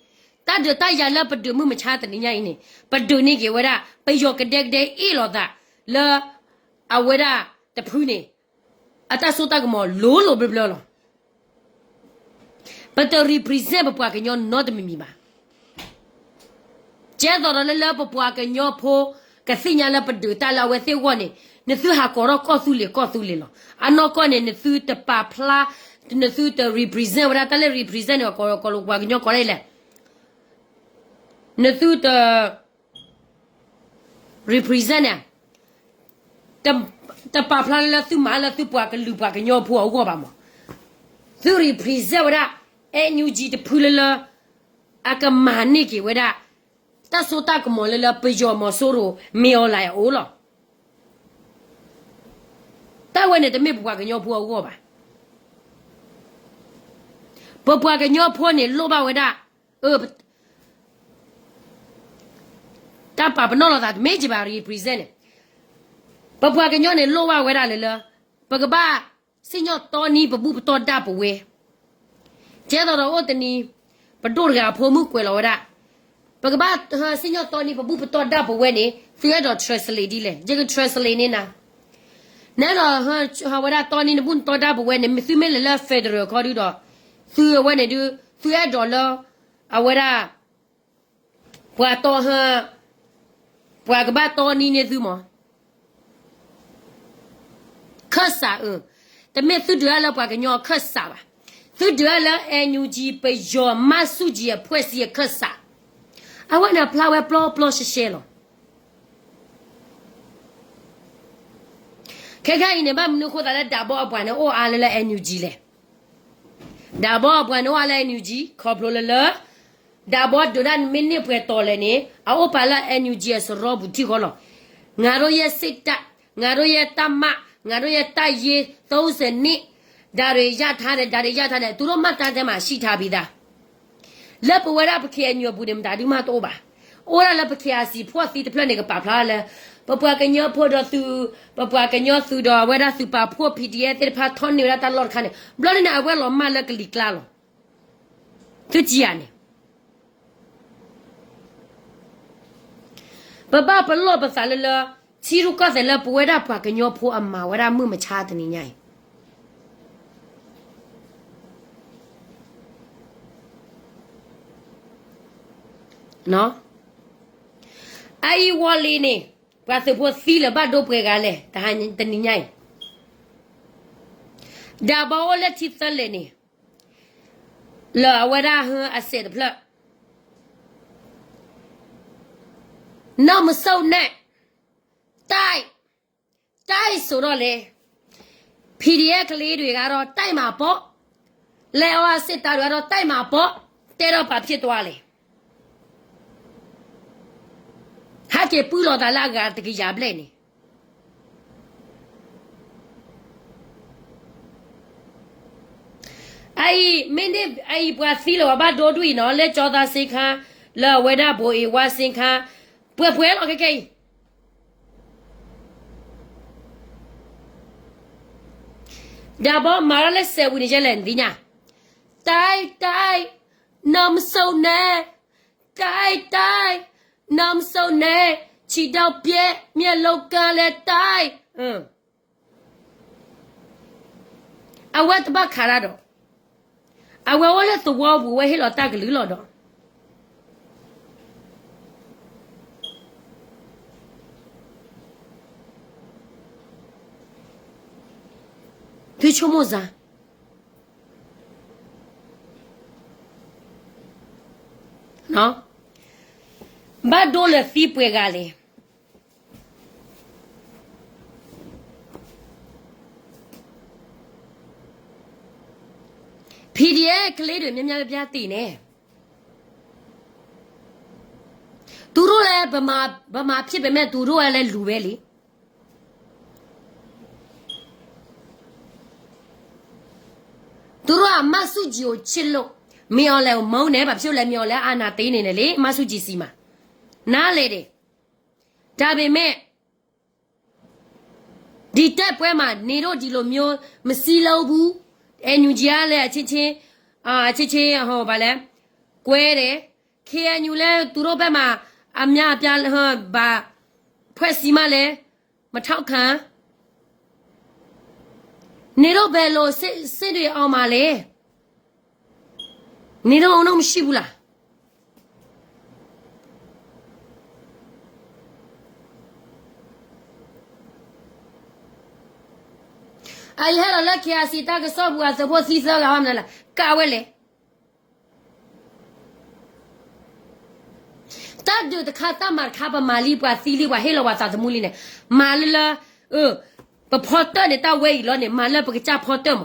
ta de ta ya la pdu mu ma cha tani nya ni pdu ni ke wada pe yo ke dek de e lo da le a wada te phu ni ata so ta ko lo blo lo but to represent pa ke nyo not mi ba je do le pa ke nyo pho ke sinya la pdu ta la we se wo ni ne su ha ko ro ko su le lo ano ko ne su te pa pla ne su te represent wala tale represent ko lo kwa nyo ko le ne su te represent te pa pla la su ma la su pa ke lu pa ke nyo pho ko ba mo su represent wala NUG te phule la aka mani ki wala ta so ta ko mo le la pe yo mo so ro me o la o lo ta we ne te me pa ke nyo pho ko ba Papa ke nyo pho ne lo ba we da ta pa no lo da me ji ba represent Papa ke nyo ne lo ba we da le la pa ka ba sinyo to ni pa bu to da pa we je do o te ni pa do ga pho mu kwe lo da pa ka ba sinyo to ni pa bu to da pa we ni su ya do translate di le je ke translate ni na na lo ha we da to ni bu to da pa we ni mi su me le la federal ko du do su we ne du su ya dollar a we da pwa to ha pwa ka ba to ni ne su mo kha sa te me su du la pwa ka nyo kha sa ba သူတို့လည်းအန်ယူဂျီပဲယောမဆုကြီးရဲ့ဖွဲ့စည်းခက်စာအဝနာဖလာဝဲပလောရှဲလောခဲခိုင်နေဘာမနုခိုတာလည်းဒါဘောအပွားနဲ့အိုအားလည်းအန်ယူဂျီလေဒါဘောအပွားနဲ့အားလည်းအန်ယူဂျီခေါ်ပလိုလေဒါဘောဒူရန်မင်းနေပွဲတော်လည်းနေအိုပါလာအန်ယူဂျီဆိုရောဘူးတီခေါ်လောငါတို့ရဲ့စိတ်တငါတို့ရဲ့တမငါတို့ရဲ့တိုက်ရ30နှစ်ဒါတွေရထားတယ်သူတို့မှတ်တမ်းထဲမှာရှိထားပြီးသားလက်ပဝရပခေညောဘူးတယ်ဒါဒီမှာတော့ပါအိုရလက်ပခေစီဖွာစီတဖလက်နေကပါဖလားလဲပပကညောဖို့တော့သူပပကညောသူတော့ဝရသူပါဖို့ PDF တဲ့ဖာထွန်နေရတာလော်ခါနေဘလော်နေအဝဲလောမလက်ကလီကလာလောသူကြည့်ရနေပပပလောပစာလလချီရုကစလပဝရပကညောဖို့အမဝရမှုမချတဲ့နေညိုင်နော်အိုင်ဝလီနေဘာသဖို့စီလဘတ်တော့ပွဲကလေတဟန်တနိညိုင်ဒါဘောလက်ချစ်စလဲနေလာဝရဟအစစ်ဖလနော်မစုံနဲ့တိုက်ဆိုတော့လေ PDF ကလေးတွေကတော့တိုက်မှာပေါ့လဲဝစစ်သားတွေကတော့တိုက်မှာပေါ့တဲတော့ဘာဖြစ်သွားလဲဟာကေပူလောတာလာကတကရပလဲနေအိုင်မင်းဒီအိုင်ပွားစီလောဘာဒိုဒွီနော်လဲကြောသားစိခါလာဝဒဘိုအေဝါစင်ခါပွဲလောကေဒါဘောမာရလက်ဆယ်ဝင်ကြလဲဒီညာတိုက်နမ်စုံနဲ့တိုက်နမ်စုံနဲ့ချီတော့ပြဲမျက်လောက်ကလဲတိုက်အဝတ်တဘခါရတော့အဝဲဝလဲသဝဘူးဝဲဟဲလောတက်ကလူလောတော့ဒီချုံမဇာနော်ဘာဒိုလေဖီပွေကလေPDF ကလေးတွေများပြားတည်နေသူတို့လည်းဗမာဖြစ်ပေမဲ့သူတို့ကလည်းလူပဲလေသူတို့ကမဆုကြီးကိုချစ်လို့မြော်လဲမုန်းနေဘာဖြစ်လဲမြော်လဲအာနာသိနေတယ်လေမဆုကြီးစီမှာနားလေတယ်ဒါပေမဲ့ဒီတက်ပွဲမှာနေတော့ဒီလိုမျိုးမစီလို့ဘူးအန်ယူဂျီကလည်းအချင်းချင်းဟောဗာလဲကွဲတယ် KNU လဲသူတို့ဘက်မှာအများပြဟောဗာဖွဲ့စီမလဲမထောက်ခံနေတော့ဘယ်လိုစစ်တွေအောင်ပါလဲနေတော့အောင်တော့မရှိဘူးလားအိုင်ဟဲ့လက်ခရစီတာကစောဘူးအသဘောစီစားလာမလားကာဝဲလေတတ်တူတခါတမခါပမာလီပွားစီလီဝါဟဲလောဝါသာသမူလီနဲ့မာလလာပဖော်တနေတာဝဲလောနေမာလပကချဖော်တမ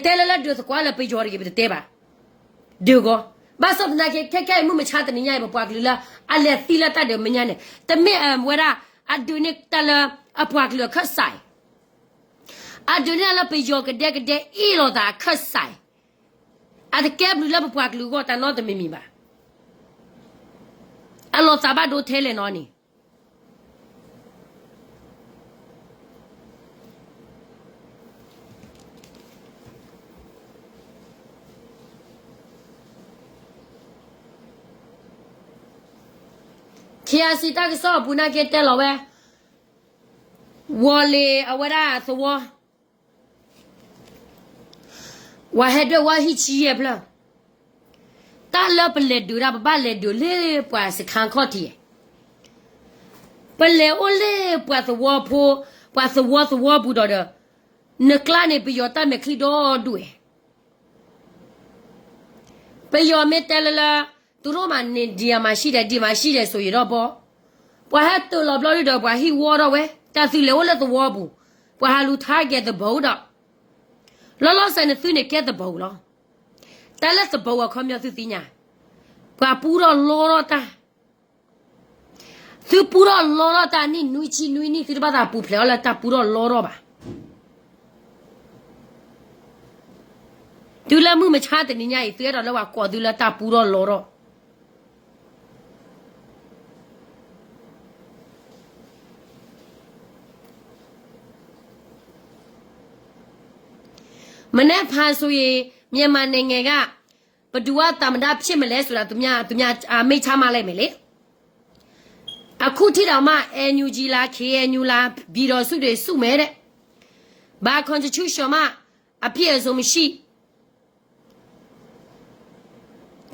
တဲလလာဒုစကွာလပဂျော်ရီဘတဲပါဒူကိုဘာစပ်နာကေခဲမှုမချတဲ့ညိုင်ပွားကလလာအလက်သီလာတတ်တယ်မညာနဲ့တမေဝရအဒုနိတလာအပွားကလခဆိုင်အဒုနိလာပဂျော်ကတဲ့အီလောတာခဆိုင်အဒကဲဘလူလာပွားကလူကိုတနော်တမီမီပါအလောစာဘဒိုထဲလေနော်နီခရစီတကဆောဘူးနာကတဲလောပဲဝလေအဝရသဝဝဟဒဝဟိချီရပလာတာလပလေဒူရာဘလေဒူလေပွားစခန်ခေါတီပလေအိုလေပွားသဝဖိုပွားသဝဘူးတော့နကလာနေပြယောတာမခလီတော့ဒူ pe yo me telala tu ro ma ni dia ma shi de so yi ro bo bwa ha to lo blo do bwa hi wo ro we ta si le wo le to wo bu bwa ha lu tha get the bow da lo sai ne su ne get the bow lo ta le the bow ko myo su ti nya bwa pu ro lo ro ta su pu ro lo ro ta ni nu chi nu ni su ba da pu phlo la ta pu ro lo ro ba tu la mu ma cha de ni nya yi tu ro lo wa ko tu la ta pu ro lo roမနေ့ဖာဆိုရင်မြန်မာနိုင်ငံကဘဒူဝတာမတာဖြစ်မလဲဆိုတာသူများမိတ်ချမလိုက်မယ်လေအခုထိတော့မှ NUG လား KNU လားပြည်တော်စုတွေစုမဲတဲ့ဘာ constitution မှာအပြည့်အစုံမရှိ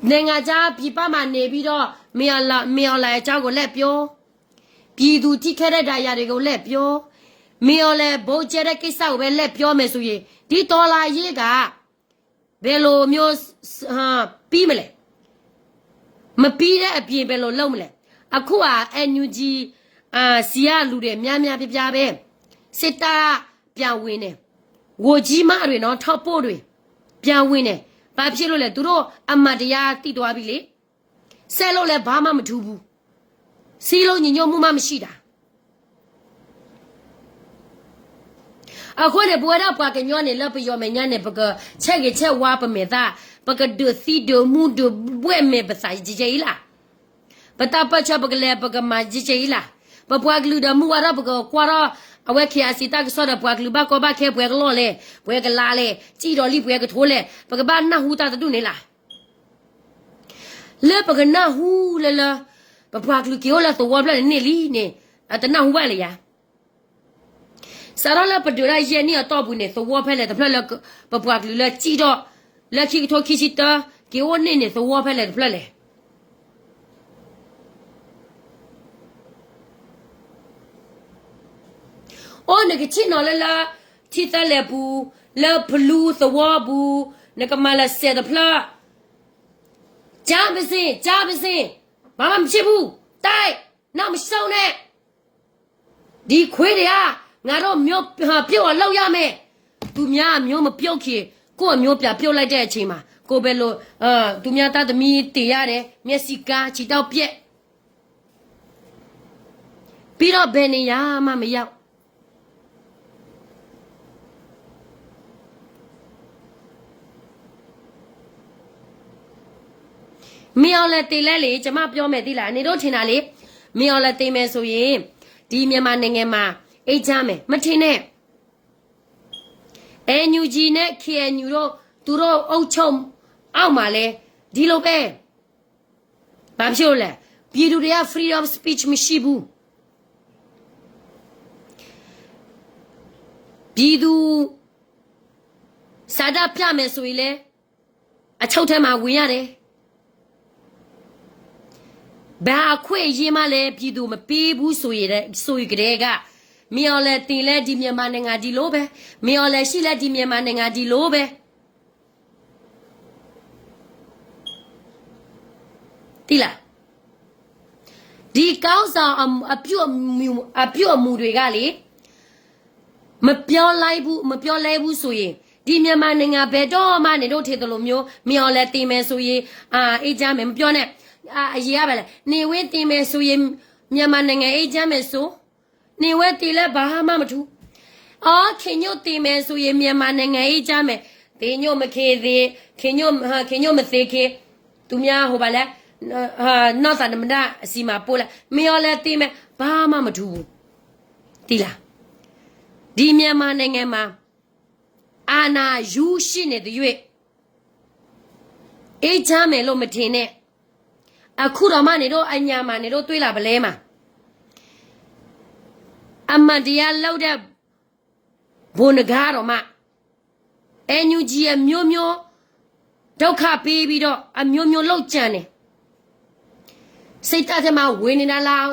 နိုင်ငံခြားပြည်ပမှာနေပြီးတော့မေယလာအကြောင်းကိုလက်ပြောပြည်သူထိခဲ့တဲ့တရားတွေကိုလက်ပြောမေယလဲဘိုးကျတဲ့ကိစ္စကိုပဲလက်ပြောမယ်ဆိုရင်ဒီတော်လာရေးကဘယ်လိုမျိုးပြီးမလဲမပြီးတဲ့အပြင်ဘယ်လိုလုပ်မလဲအခုက NUG စီရလူတွေများပြပဲစစ်တာပြန်ဝင်တယ်ဝိုကြီးမတွေနော်ထောက်ပို့တွေပြန်ဝင်တယ်ဘာဖြစ်လို့လဲသူတို့အမတ်တရားတိသွားပြီလေဆဲလို့လဲဘာမှမထူးဘူးစီးလုံးညီညွတ်မှုမှမရှိတာအခုလေဘွာတော့ပွားကညောနေလပ်ပြောမယ်ညနေပကချက်ဝါပမေတာပကဒစီဒမှုဒဘွဲ့မေပစာကြီးလာပတာပချပကလေပကမကြီးလာပပွားကလူဒမှုဝရပကကွာရအဝက်ခရစီတာကစောဒပွားကလူဘကဘခဲဘွဲကလောလေဘွဲကလာလေကြည်တော်လိဘွဲကထိုးလေပကဘာနဟူတာတူနေလားလေပကနဟူလလပပွားကလူကီယိုလာတော့ဝဘလနေလီနေအတနဟူပါလေယာစရလာပဒူရာယေနီအတော့ဘူးနေသဝဖဲလေတဖလက်ပပွားကလူလက်ကြည်တော့လက်ခိထိုခိစီတာကီယိုနေနေသဝဖဲလေတဖလက်လေအော်ငကချင်နော်လာတီတလေဘူးလေဘလူးသဝဘူးငကမလာဆဲတဖလာဂျာမစင်ဘာမှမဖြစ်ဘူးတိုက်နောက်မရှုံးနဲ့ဒီခွေးတွေကငါတို့မျိုးပြုတ်အောင်လောက်ရမယ်သူများမျိုးမပြုတ်ခင်ကိုယ့်မျိုးပြပြုတ်လိုက်တဲ့အချိန်မှာကိုပဲလို့သူများတသမီးတည်ရတယ်မျက်စိကားခြေတောက်ပြက်ပြီးတော့ဘယ်နေရမှမရောက်မီအောင်လက်တေးလဲလေကျမပြောမယ်သိလားအနေတို့ထင်တာလေမီအောင်လက်တေးမယ်ဆိုရင်ဒီမြန်မာနိုင်ငံမှာအိတ်ချမယ်မထင်နဲ့ NUG နဲ့ KNU တို့သူတို့အုပ်ချုပ်အောက်မှာလဲဒီလိုပဲဘာဖြစ်လို့လဲပြည်သူတွေက freedom speech မရှိဘူးပြည်သူစာဒပြမယ်ဆိုရင်လဲအချုပ်ထဲမှာဝင်ရတယ်ဘာခွေရေးမလဲပြည်သူမပေးဘူးဆိုရကြတဲ့ကမီအောင်လဲတင်လဲဒီမြန်မာနိုင်ငံဒီလိုပဲမီအောင်လဲရှိလဲဒီမြန်မာနိုင်ငံဒီလိုပဲတိလားဒီကောင်းဆောင်အပြုတ်အမူတွေကလေမပြောလိုက်ဘူးဆိုရင်ဒီမြန်မာနိုင်ငံဘယ်တော့မှနေတို့ထေတယ်လို့မျိုးမီအောင်လဲတင်မယ်ဆိုရင်အေးကြမယ်မပြောနဲ့အရေးရပါလေနေဝင်းတင်မယ်ဆိုရင်မြန်မာနိုင်ငံအေးချမ်းမယ်ဆိုနေဝဲတင်လဲဘာမှမထူးခင်ညို့တင်မယ်ဆိုရင်မြန်မာနိုင်ငံအေးချမ်းမယ်တင်ညို့မခေသေးခင်ညို့မသေးခေသူများဟိုပါလဲနောက်သာနမနာအစီမှာပို့လိုက်မရောလဲတင်မယ်ဘာမှမထူးဘူးတိလားဒီမြန်မာနိုင်ငံမှာအာနာယူရှိနေတဲ့ရွေ့အေးချမ်းမယ်လို့မထင်နဲ့အခုတော့မှနေတော့အညာမှာနေတော့တွေးလာပလဲမှာအမန်တရားလောက်တဲ့ဘုံကားတော့မှNUG အမျိုးဒုက္ခပေးပြီးတော့အမျိုးလောက်ကြံတယ်စိတ်တက်မှာဝင်နေတာလား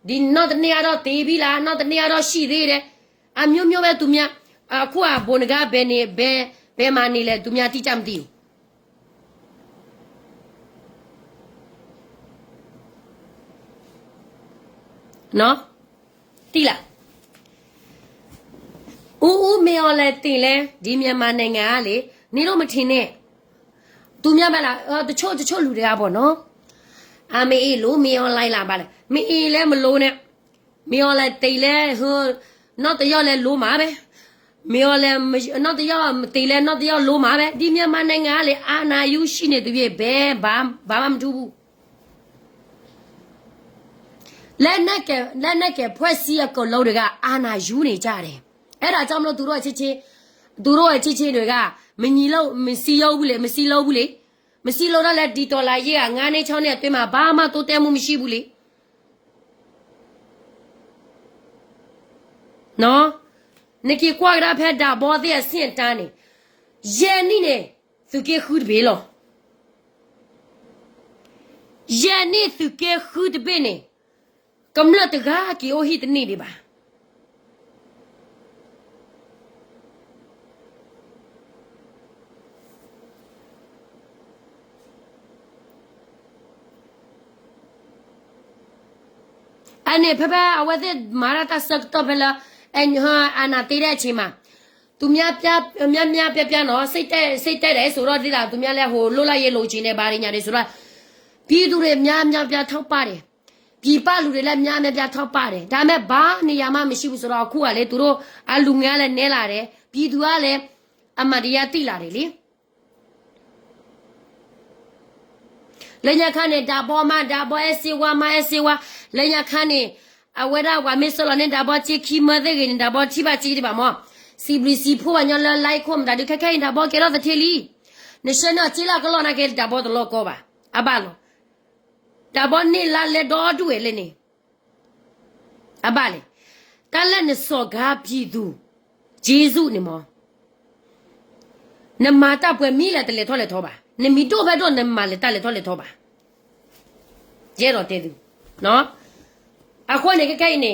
ဒီနောက်တနေ့တော့တေးပြီလားနောက်တနေ့တော့ရှိသေးတယ်အမျိုးပဲသူများအခုကဘုံကားဘယ်မှာနေလဲသူများတိကျမသိဘူး နော်တိလားဦးမေော်လဲတင်လဲဒီမြန်မာနိုင်ငံကလေနေလို့မထင်နဲ့သူများမလားတချို့လူတွေကပေါ့နော်အမေအေးလို့မေော်လိုက်လာပါလေမေအေးလဲမလို့နဲ့မေော်လဲတိတ်လဲဟိုနောက်တယောက်လဲလို့မှာပဲမေော်လဲနောက်တယောက်တိတ်လဲနောက်တယောက်လို့မှာပဲဒီမြန်မာနိုင်ငံကလေအာနာယူရှိနေသူပြည့်ဘဲဘာမှမထူးဘူးလက်နက်ကဖွဲ့စည်းရကောလုံးတွေကအာနာယူနေကြတယ်အဲ့ဒါကြောင့်မလို့သူတို့ရဲ့ချစ်ချင်းတွေကမညီလို့မစီလို့ဘူးလေမစီလို့တော့လေဒီဒေါ်လာရေးက9နဲ့6နဲ့အတွင်းမှာဘာမှတိုးတက်မှုမရှိဘူးလေနော်နကီကွာရဖက်တာဘောတဲ့ဆင့်တန်းနေရဲနိနေသူကခုဒဘေလောရဲနိသူကခုဒဘေနေကမ္လတ်ကကီအိုဟိတနေဒီပါအနေဖဖအဝတ်မာရတာစက်တော့ဘလာအန်ဟာအနာတေးတဲ့အချိန်မှာသူများပြနော်စိတ်တက်တယ်ဆိုတော့ဒီလားသူများလဲဟိုလွတ်လိုက်ရလို့ချင်းနေပါရညာတွေဆိုတော့ပြည်သူတွေများပြထောက်ပါတယ်ပြည်ပလူတွေလည်းများထောက်ပါတယ်ဒါပေမဲ့ဘာနေရာမှမရှိဘူးဆိုတော့အခုကလေသူတို့အလူငယ်လည်းနဲလာတယ်ပြည်သူကလည်းအမတရားတိလာတယ်လေလက်ညခါနဲ့ဒါပေါ်အစီဝါလက်ညခါနဲ့အဝရဝါမစ်စလနဲ့ဒါပေါ်ချီခီမတဲ့ကဒါပေါ်ချီပါချီဒီပါမောစီဘလီစီဖိုးညလလိုက်ခုံဒါဒီခခိုင်ဒါပေါ်ကေရောတဲ့လီနရှင်နာချီလာကလောနာကေဒါပေါ်တလောကောပါအဘလောဒါပေါ်နေလာလက်တော်တူလေနေအဘလေတလက်နဲ့စော်ကားပြည်သူဂျေစုနေမောနမတာပွဲမိလာတလေထောလေထောပါနမီတော့ဘက်တော့နမလေတလေထောလေထောပါကျဲတော့တဲ့သူနော်အခုနေခိုင်နေ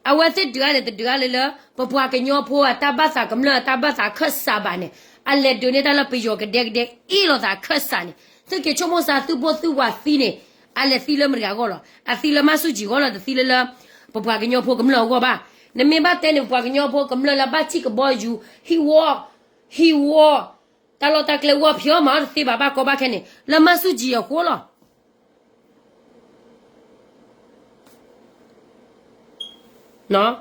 အဝတ်စစ်တူရလေတူရလေလပပွားကညောဖိုးတပတ်စာကမလတပတ်စာခတ်စာပါနေအလက်ဒိုနေတာလပယောကဒက်အီလောသာခတ်စာနေသကေချုံမစာသူဘသူဝါသီနေအလက်သီလမရကောလောအသီလမဆုကြီးကောလောသီလပပွားကညောဖိုးကမလောကောပါနမေဘတဲ့နေပပွားကညောဖိုးကမလလဘချီကဘောယူhe warတလောတကလေဝဖြောမာသေဘာကောပါခဲနေလမဆုကြီးရကောလောနော်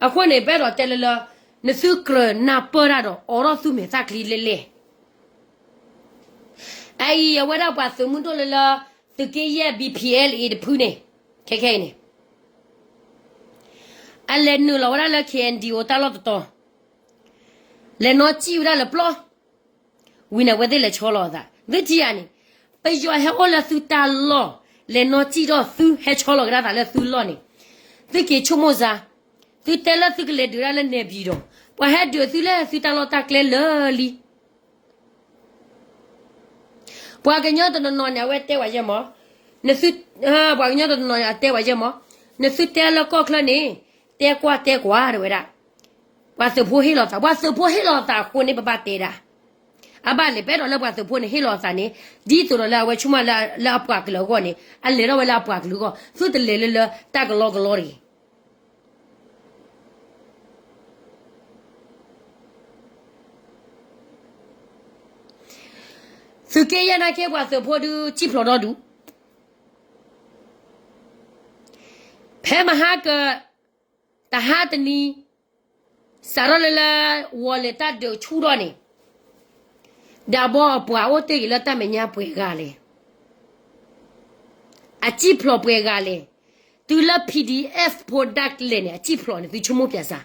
အခုနေပဲတော့တယ်လနစုကရနာပရတော့အော်ရသူမေသကလီလေအိုင်ဝရပါစမှုတော့လတကယ်ရဲ့ BPL ဒီဖူးနေခဲနေအလဲနူလောရလခင်ဒီိုတလောတော့လဲနော်ကြည့်ရလပလောဝိနဝဲတဲ့လေချောလောတာဒီကြီးရနေပဲရွာဟဲအော်လသူတာလောလဲနော်ကြည့်တော့သူဟဲချောလောကတာလဲသူလောနေဒီကေချုံမဇာသူတဲလသူကလေဒရလနေပြီးတော့ဘဟဲ့ဒသူလဲသူတလောတာကလေလလီဘွာကညတော့နော်ညာဝဲတဲဝရမောနစုဘွာကညတော့နော်ညာတဲဝရမောနစုတဲလကောကလနေတဲကွာရဝဲတာဘွာစဖိုးဟီလောတာကိုနေပပတဲတာအဘလေပဲတော့လဘွာစဖိုးနေဟီလောတာနေဒီဆိုတော့လာဝဲချူမလာပွားကလောကောနေအလေတော့ဝဲလာပွားကလောကောသူတလေလေတကလောကလောရီသူကေရနာကေဘွာစဖိုးဒူချိဖလောတော့ဒူဖဲမဟာကတဟာတနီစရလလဝလေတတ်ဒချူတော့နေဒါဘောပွားအိုတေလတမညာပွေကလေအချိဖလောပွေကလေသူလ PDF product လေနေအချိဖလောနေသူချမိုးပြစား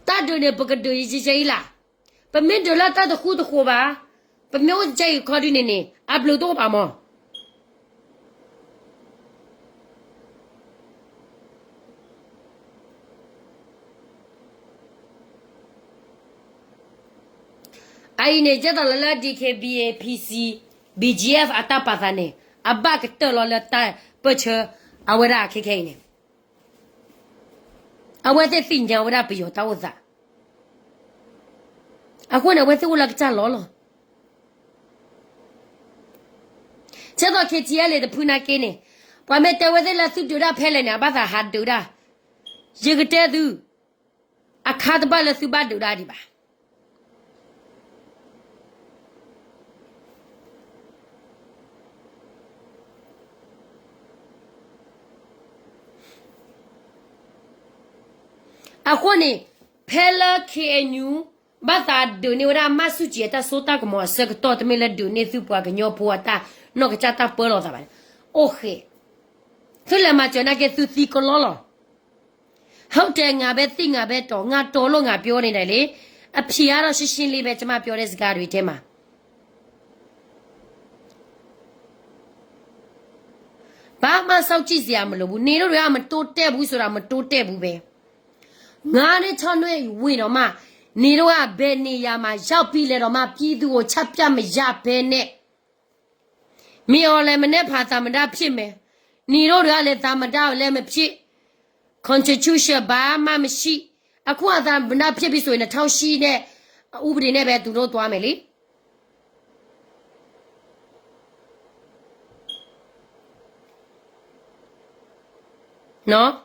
တတ်ဒနေပကဒကြီးကြီးလာပမင်းဒလာတတ်ခုတခုပါပမျိုးကြိုက်ခေါ်ဒီနေအပ်လို့တော့ပါမောအိုင်နေကြတော့လာ DKBA PC BGF အတပါသနေအဘကတလောလတပချအဝရခေခေနေအဝတဲ့တင်ကြဝရပြယောတောဇာအခုနဝဲသူလကချလောလော这到去接来的铺那给呢，把没带我在那苏州那拍了呢，把他喊丢了，一个带头，啊，看到把那苏把丢了的吧。啊，或呢，拍了开牛，把他丢呢，我那马苏杰他说他个么事个到他们来丢呢，就把个鸟破他，那个家他破了他吧，哦嘿，所以嘛就那个苏西个了，好在俺别定俺别多，俺多了俺表呢来嘞，啊皮啊，是心里边怎么表的是干的天嘛。爸妈手机是俺们了不？你都让俺们多带不说，俺们多带不呗？俺的厂内为了嘛，你都啊别你呀嘛，小皮来了嘛，皮都我吃不么呀别呢？没有来么？那怕咱们那皮没？你都让来咱们那来么皮？看这就是爸妈么西，啊，看咱们那皮比说那超西呢，我不得那边多多没哩？喏。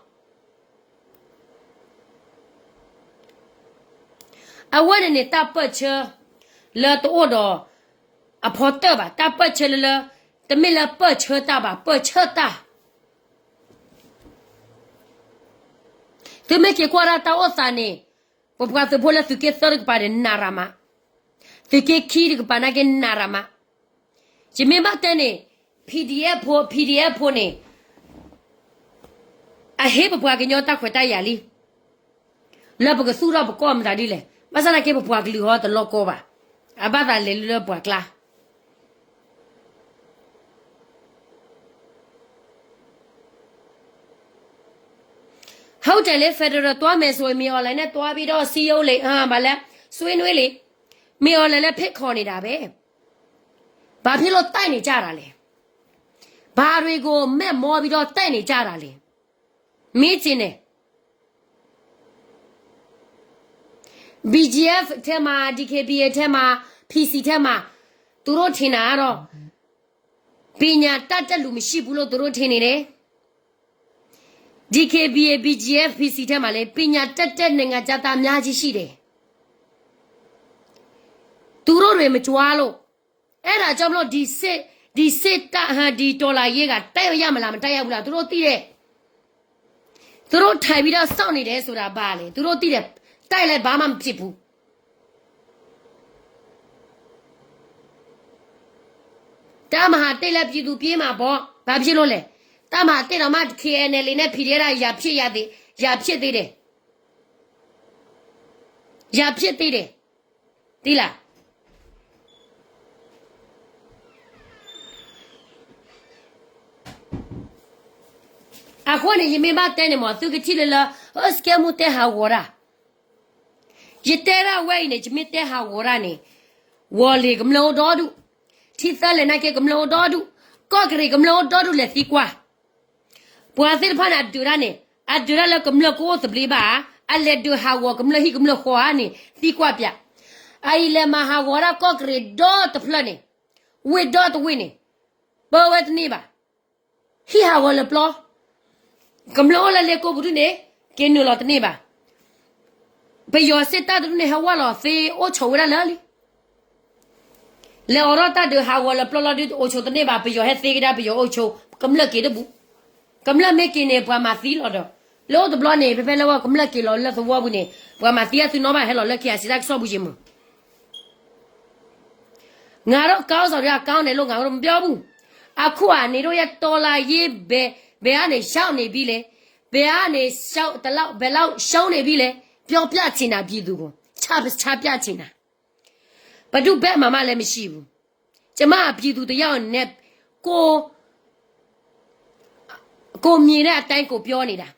啊，我呢打不车，了多的，啊跑得吧，打不车了，得没了不车打吧，不车打，得没给过来打我啥呢？我不管是破了，是给烧了个把人拿了嘛，是给起了个把那个拿了嘛，就没把的呢，PDF 呢，啊，还不把个鸟打快打压力，那不个数了不搞么子的嘞。masa nak kepo puak liho to loko ba aba ta le le puak la hau te le federal to me so mi online နဲ့တွားပြီးတော့စီယုံလေဗာလဲဆွေးနွေးလေmi online နဲ့ဖိတ်ခေါ်နေတာပဲဘာဖြစ်လို့တိုက်နေကြတာလဲဘာတွေကိုမဲ့မောပြီးတော့တိုက်နေကြတာလဲမင်းချင်းနဲ့BGF ထဲမှာ DKBA ထဲမှာ PC ထဲမှာသူတို့ထင်တာကတော့ပညာတတ်တဲ့လူမရှိဘူးလို့သူတို့ထင်နေတယ် DKBA BGF PC ထဲမှာလည်းပညာတတ်တဲ့နိုင်ငံသားအများကြီးရှိတယ်သူတို့တွေမကြွားလို့အဲ့ဒါကြောင့်မလို့ဒီစစ်တဟန်ဒီဒေါ်လာရေးကတိုက်ရမလားမတိုက်ရဘူးလားသူတို့သိတယ်သူတို့ထိုင်ပြီးတော့စောင့်နေတယ်ဆိုတာပါလေသူတို့သိတယ်တိုက်လိုက်ဘာမှမဖြစ်ဘူးတာမဟာတိတ်လက်ပြည်သူပြေးမှာပေါ့ဘာဖြစ်လို့လဲတာမဟာတိတ်တော်မှ KNL နဲ့ PDF ရဖြစ်ရသေးရဖြစ်သေးတယ်ရဖြစ်သေးတယ်သိလားအခုနေရင်မတဲ့နေမသူကတိလလဟစကဲမှုတဲ့ဟာဝရာရတဲ့ရဝဲနေချမတဲ့ဟာဝရနေဝေါ်လေကမလို့တော်သူထိသက်လည်းနိုင်ကမလို့တော်သူကော့ကလေးကမလို့တော်သူလည်းစီကွာပွားစစ်ဖာနာဒူရနေအဒူရလည်းကမလို့ကိုစပလီပါအလက်ဒူဟာဝကမလို့ဟိကမလို့ခွာနေစီကွာပြအိုင်လေမဟာဝရကော့ကလေးဒေါ်တဖလနေဝေဒေါ်တဝင်းနေဘောဝတ်နေပါဟိဟာဝလပလောကမလို့လည်းကိုဘူးနေကင်းနူလောတနေပါဘယ်ရောစစ်တပ်တို့နေဟဝါလောဖေးအိုချိုရလာလီလေအော်ရတာဒဟာဝါလပလော်ဒီအိုချိုတနေပါဘယ်ရောဟဲသေးကဒါဘယ်ရောအိုချိုကမလကေဒဘူးကမလမေကင်းနေပွားမသီလော်တော့လောဒဘလောနေဖေဖေလောကမလကေလောလက်သဝဘူးနေပွားမသီရသူနောမဟဲလောလက်ခရစီလက်ဆော့ဘူးချင်းမငါတော့ကောင်းဆောင်ရကောင်းတယ်လို့ငါတို့မပြောဘူးအခုကနေတို့ရတော်လာရေးဘယ်ကနေရှောက်နေပြီလေဘယ်ကနေရှောက်တလောက်ဘယ်လောက်ရှောင်းနေပြီလေပြောပြချင်တာပြည်သူကိုချပြချင်တာဘဒုဘက်မှလည်းမရှိဘူးကျမပြည်သူတယောက်နဲ့ကိုမြင်တဲ့အတိုင်းကိုပြောနေတာ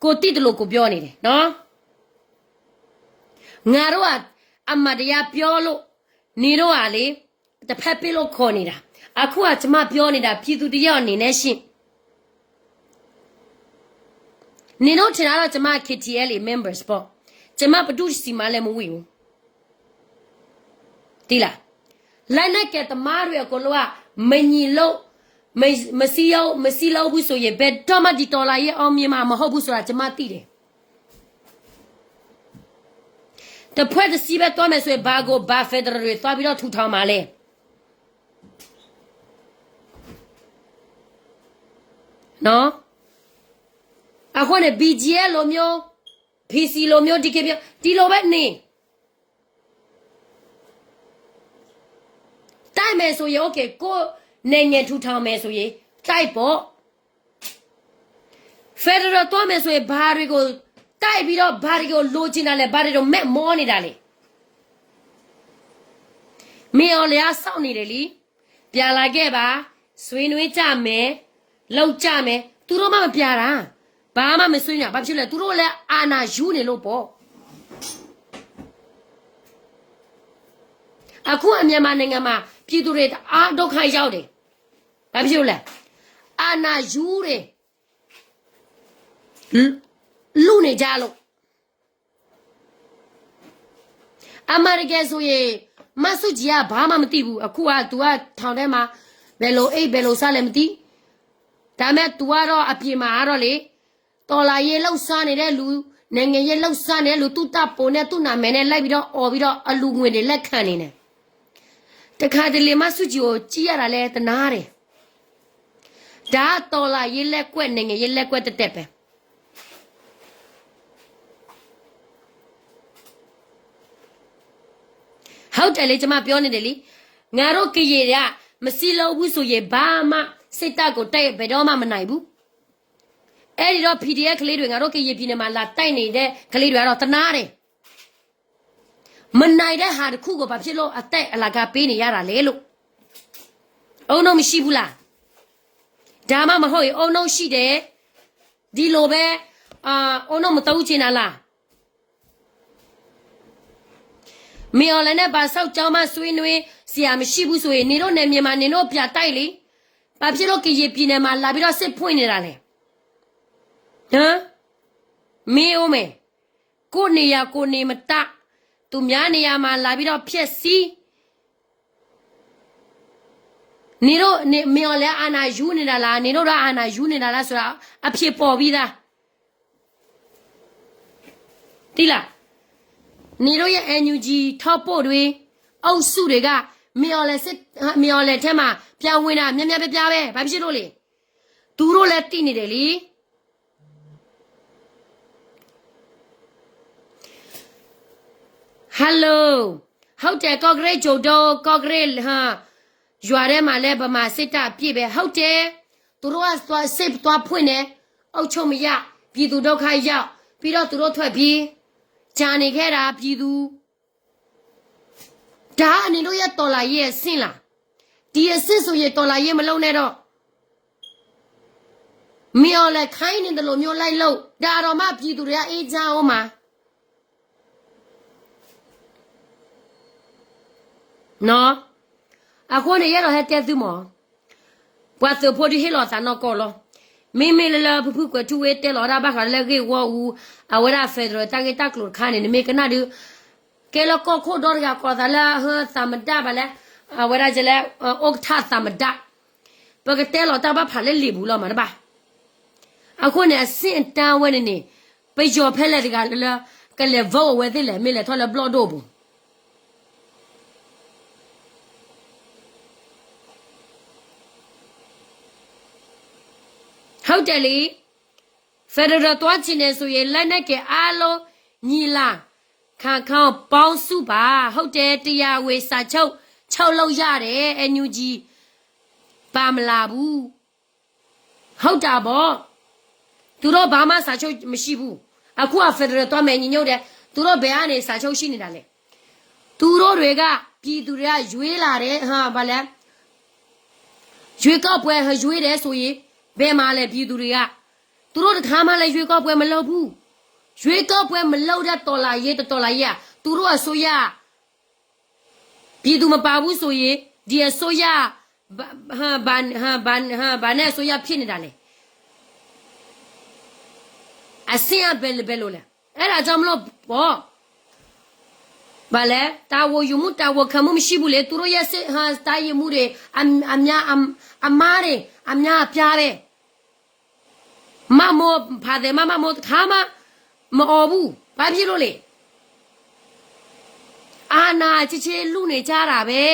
ကိုတိတလို့ကိုပြောနေတယ်နော်ငါတို့ကအမတရားပြောလို့နေတော့ကလေတစ်ဖက်ပြလို့ခေါ်နေတာအခုကကျမပြောနေတာပြည်သူတယောက်အနေနဲ့ရှင်နေတော့ထင်တာတော့ကျမ KTL members ပေါ့ကျမဘဒုစီမလည်းမဝေဘူးတိလားလိုက်လိုက်ကတမားတွေကိုလောကမညီလို့ မစီလောက်ဘူးဆိုရင်ဘယ်တော့မှဒီဒေါ်လာရဲ့အောင်မြင်မှာမဟုတ်ဘူးဆိုတာကျွန်မသိတယ်တဖွဲ့တစီပဲတော့မယ်ဆိုရင်ဘာကိုဘာဖက်ဒရယ်တွေသွားပြီးတော့ထူထောင်ပါလဲနော်အခုနဲ့ BGL လိုမျိုး PC လိုမျိုးဒီလိုပဲနေတိုက်မယ်ဆိုရင် okay ကိုနိုင်ငံထူထောင်မယ်ဆိုရင်တိုက်ပေါ့ဖက်ဒရယ်တော့မယ်ဆိုရင်ဘာတွေကိုတိုက်ပြီးတော့ဘာတွေကိုလိုချင်တာလဲဘာတွေတော့မဲ့မောနေတာလေမင်းအောင်လျားစောင့်နေတယ်လीပြလာခဲ့ပါဆွေးနွေးကြမယ်လောက်ကြမယ်သူတို့မှမပြတာဘာမှမဆွေးနွေးဘာဖြစ်လဲသူတို့လည်းအာနာယူနေလို့ပေါ့အခုအမြန်မာနိုင်ငံမှာပြည်သူတွေအားဒုက္ခရောက်တယ်ဘာဖြစ်လဲအာနာယူတယ်လူနေကြလို့အမေရိကန်ဆိုရင်မဆုကြီးကဘာမှမသိဘူးအခုက तू ကထောင်ထဲမှာဘယ်လိုအိတ်ဘယ်လိုစားလဲမသိဒါမဲ့ तू ကတော့အပြင်မှာကတော့လေတော်လာရေးလောက်စားနေတဲ့လူနိုင်ငံရေးလောက်စားနေတဲ့လူသူ့တပ်ပုံနဲ့သူ့နာမည်နဲ့လိုက်ပြီးတော့អော်ပြီးတော့အလူငွေတွေလက်ခံနေတယ်တခါတလေမဆုကြီးကိုကြည့်ရတာလဲတနာတယ်ဒါတော်လာရေးလက်ကွက်နိုင်ငံရေးလက်ကွက်တက်ပဲဟုတ်တယ်လေကျမပြောနေတယ်လीငါတို့ကရေကမစီလုံးဘူးဆိုရင်ဘာမှစိတ်တက်ကိုတိုက်ဘယ်တော့မှမနိုင်ဘူးအဲ့ဒီတော့ PDF ကလေးတွေငါတို့ကရေပြည်နယ်မှာလာတိုက်နေတဲ့ကလေးတွေကတော့တနာတယ်မနိုင်တဲ့ဟာတစ်ခုကိုဘာဖြစ်လို့အသက်အလကားပေးနေရတာလဲလို့အုံတော့မရှိဘူးလားဒါမှမဟုတ်ရင်အုံတော့ရှိတယ်ဒီလိုပဲအုံတော့မတုံးချင်တာလားမီအော်လည်းနဲ့ပါဆောက်ကြောင်းမဆွေးနွေးဆရာမရှိဘူးဆိုရင်နေတို့နယ်မြေမှာနေတို့ပြတိုက်လေဘာဖြစ်လို့ကရေပြည်နယ်မှာလာပြီးတော့စစ်ဖွင့်နေတာလဲဟမ်မေးဦးမယ်ကိုနေရကိုနေမတသူများနေရမှာလာပြီးတော့ဖြက်စီးနေတို့မီအော်လည်းအာနာယူနေတာလားနေတို့ကအာနာယူနေတာလားဆိုတာအဖြစ်ပေါ်ပြီးသားတိလားနေတို့ရဲ့ NUG ထောက်ပို့တွေအုပ်စုတွေကမီအော်လဲထဲမှာပြောင်းဝင်တာမြက်ပြပဲဘာဖြစ်လို့လဲသူတို့လည်းတိနေတယ်လीဟယ်လိုဟုတ်တယ်ကော့ဂရိတ်ဂျိုဒိုကော့ဂရိတ်ဟာရွာထဲမှာလဲဗမာစစ်တပ်ပြည့်ပဲဟုတ်တယ်သူတို့ကသွားစစ်သွားဖွင့်တယ်အုတ်ချုံမရပြည်သူဒုက္ခရောက်ပြီးတော့သူတို့ထွက်ပြေးဂျာနေခဲ့တာပြည်သူဒါအနေလို့ရတော်လာရဲ့ဆင့်လားဒီအစစ်ဆိုရတော်လာရဲ့မလုံးနဲ့တော့မီအော်လဲခိုင်းနေတယ်လို့မျိုးလိုက်လို့ဒါတော့မှပြည်သူတွေကအေးချမ်းအောင်မှာနော်အခုနေရတော့ဟဲ့တဲ့သူမောပွားသူဖို့ဒီဟလောသာနော်ကောလောမေလာဖဖကတူဝဲတဲလောရာဘာခါလဲကေဝူအဝရဖက်ဒရယ်တာဂက်တာကလိုခါနေမေကနာဒီကဲလကောခိုဒေါ်ရကောဒါလာဟသမဒဘာလဲအဝရဂျလဲအောက်ထာသမဒပကတဲလောတာဘာဖာလဲလီဘူးလောမနဘာအခုနေအစင်တန်းဝဲနေပိကျော်ဖက်လက်တကလကလေဘောဝဲသိလဲမေလဲထော်လဲဘလော့တော့ဘူးဟုတ်တယ်လေဖက်ဒရယ်တွားချင်နေဆိုရင်လက်နဲ့ကအားလုံးညီလာခါခေါပေါင်းစုပါဟုတ်တယ်တရားဝေစာချုပ်လောက်ရတယ် NUG ပါမလာဘူးဟုတ်တာဗောသူတို့ဘာမှစာချုပ်မရှိဘူးအခုကဖက်ဒရယ်တွားမယ်ညီညွတ်တယ်သူတို့ဘယ်ကနေစာချုပ်ရှိနေတာလဲသူတို့တွေကပြည်သူတွေကရွေးလာတယ်ဟာဗာလဲရွေးကောက်ပွဲရွေးတယ်ဆိုရင်ဘယ်မှာလဲပြည်သူတွေကသူတို့တခါမှလည်းရွေးကောက်ပွဲမလုပ်ဘူးရွေးကောက်ပွဲမလုပ်တဲ့တော်လာရေးသူတို့အစိုးရပြည်သူမပါဘူးဆိုရင်ဒီအစိုးရဘာနဲ့အစိုးရဖြစ်နေတာလဲအစင်ဘယ်လိုလဲအဲ့ဒါကြောင့်မလို့ဘော ဘာလဲတာဝယူမှုတာဝခံမှုမရှိဘူးလေသူတို့ရဲ့စစ်ဟာတာရမှုတွေအများအမားတွေအများအပြားပဲမမောဖာတယ်မမောခါမမအော်ဘူးဘာဖြစ်လို့လဲအာနာချစ်ချစ်လူနေကြတာပဲ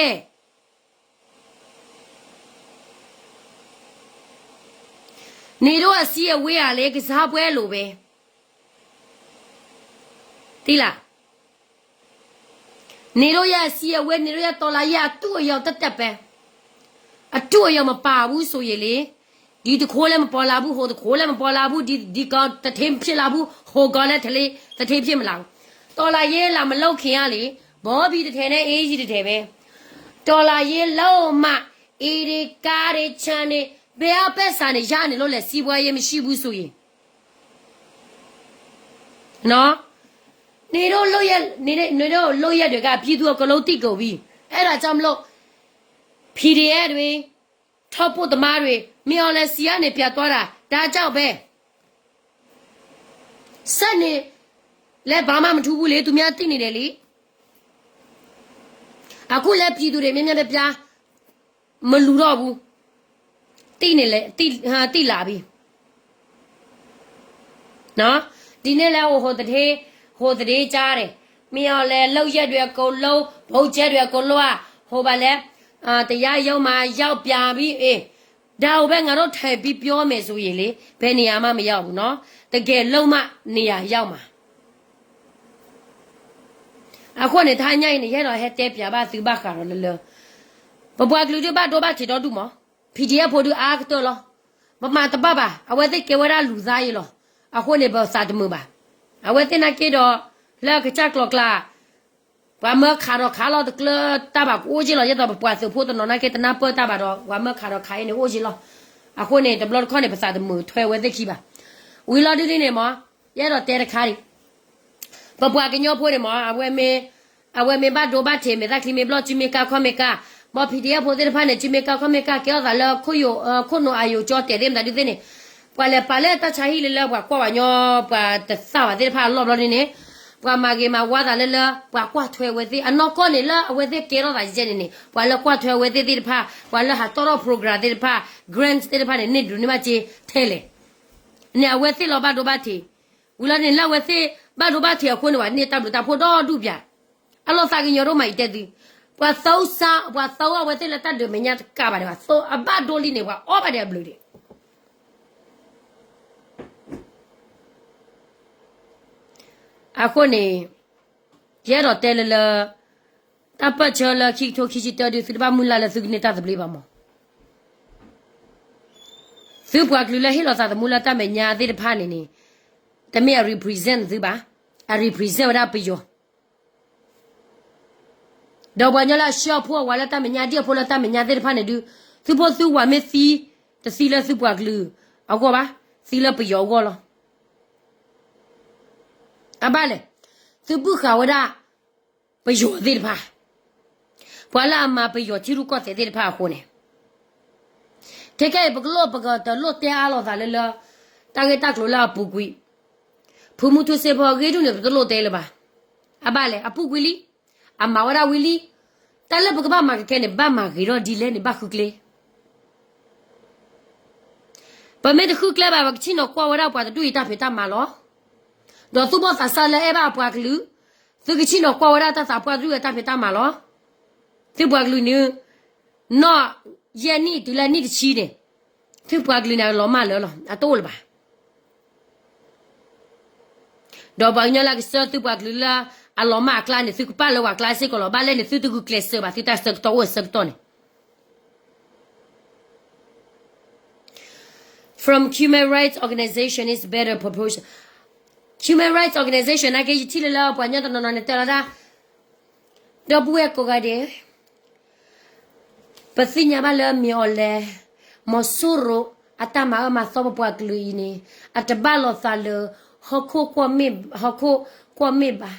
နေတော့အစီအဝေးရလေကစားပွဲလိုပဲတိလားနေတော့ရစီအဝဲနေတော့ရတော်လာရအတူအရောက်တက်ပဲအတူအရောက်မပါဘူးဆိုရင်လေဒီတခိုးလည်းမပေါ်လာဘူးဟိုတခိုးလည်းမပေါ်လာဘူးဒီကောင်တထင်းဖြစ်လာဘူးဟိုကောင်လည်းတလေတထင်းဖြစ်မလာဘူးတော်လာရဲလာမလောက်ခင်ရလေဘောဘီတထဲနဲ့အေးကြီးတထဲပဲတော်လာရဲလုံးမအေးဒီကားတွေချမ်းနေဘယ်အပက်ဆန်နေရနေလို့လဲစီးပွားရေးမရှိဘူးဆိုရင်နော်နေတော့လို့ရနေတော့လို့ရတွေကပြည်သူကလုံးတိကုန်ပြီအဲ့ဒါကြောင့်မလို့ PDF တွေထောက်ဖို့သမားတွေမြော်လဲစီကနေပြတ်သွားတာဒါကြောင့်ပဲစက်နေလဲဘာမှမထူးဘူးလေသူများသိနေတယ်လေအခုလဲပြည်သူတွေမြင်ပြမလူတော့ဘူးတိနေလဲတိလာပြီနော်ဒီနေ့လဲဟိုတဲ့ကြားတယ်မြော်လဲလောက်ရက်တွေကုန်လုံးဘုတ်ချက်တွေကုန်လုံးဟိုပါလဲတရားရုံးမှာရောက်ပြန်ပြီးဒါကိုပဲငါတို့ထိုင်ပြီးပြောမယ်ဆိုရင်လေဘယ်နေရာမှမရောက်ဘူးနော်တကယ်လုံးမနေရာရောက်မှာအခုနေထိုင်ညိုင်းနေရတော့ဟဲ့တဲပြပါသူဘာခါတော့လောဘဘကလူတွေဘာတော့ဘာချတော့တူမ PDF ဖို့တူအားကတော့လောမမတပပါအဝဲသိကေဝရလူစားရလောအခုနေဘောစာတမှုပါအဝဲတင်နာကေတော့လောက်ကချက်ကလောကလာဘာမခါတော့တကလတဘာကိုကြီးလောရတော့ပွားစဖို့တော့နာကေတနာပေါ်တဘာတော့ဝါမခါတော့ခိုင်းနေအိုကြီးလောအခုနေတဘလခေါနေပစာတမှုထွဲဝဲသိခိပါဝီလာဒီနေမရတော့တဲတခါရီပပွားကညောဖို့နေမအဝဲမေဘာဒိုဘာတေမေဒါကလီမေဘလော့ချီမေကာခွမေကာမော် PDF ဖို့တဲ့ဖာနေချီမေကာခွမေကာကျော်သာလောခုယခုနိုအာယိုကျော်တဲ့တယ်ဒါဒီနေပွာလေပါလေတချာဟီလေကွာကွာညောပွာတဆာတဲ့ဖာလောဘလောနေပွာမာကေမာဝါသာလေပွာကွာထွဲဝဲသေးအနော်ကောနေလားအဝဲသေးကေရောသာကျနေနေပွာလကွာထွဲဝဲသေးတဲ့ဖာပွာလဟာတော် program တဲ့ဖာ grant တဲ့ဖာနေဒူနေမချေထဲလေနေအဝဲသေးလောဘဒိုဘာတီဝလာနေလာဝဲသေးဘာဒိုဘာတီအခုနေဝနေတပ်လို့တာဖို့တော့ဒူပြအလောစာကညရောမိုက်တဲ့ဒီပွာသောစာပွာသောဝဲတဲ့လက်တတ်မညာကပါတယ်ပါသောအဘဒိုလီနေပွာအော်ပါတယ်ဘလူးတွေအခုနေရတော့တဲလလတပတ်ချလခိထိုခိချတဒီစဘာမူလာလစုနေတာသပလီပါမစူပွားကလူလဟီလောစာမူလာတမညာတဲ့ဖာနေနေတမေ represent စဘာa represent ရပီယောတော့ဘာညလာရှော့ဖို့ဝါလာတမညာဒီဖို့လာတမညာတဲ့ဖာနေဒူသူဖို့သူဝါမေစီတစီလစပွားကလူအောက်ကောပါစီလပီယောကောလောအဘလေသူပုခါဝဒပယောသေးတဖာဘွာလာမပယောချီရုကောတဲ့တဲ့တဖာခုနေတကယ်ဘကလောဘကတော့လောတဲအားလောသာလေလာတာကတက်လို့လာပူကွီဖူမှုသူစေဘောဂေဒုနေဘကလောတဲလပါအဘလေအပူကွီလီအမဝရဝီလီတလည်းဘကဘာမကဲနေဘာမဂီရောဒီလဲနေဘခုကလေပမေတခုကလေဘာကချီနောကွာဝရပွားတူီတာဖေတာမလောတော့သူဘောဆာလဲအဘပွားကလူသူကချီနောကွာဝရတာစာပွားတူတာဖေတာမလောသူပွားကလူနေနော်ယနေ့ဒီလနေ့ချီတယ်သူပွားကလူနေလောမလောအတိုးလပါတော့ဘာညလာကစသူပွားကလူလာအလောမကလာနေသူကပါလောကလာစေကလောဘာလဲနေသူကကလစဘာသူတာစတော့ဝစတော့နေfrom human rights organization is better proportion human rights organization na ke chile la pa nya to no ne tela da do buwe ko ga de pasinya ba le miole mosuro atama ma so po aklu ni atabalo sa le hoko kwa me ba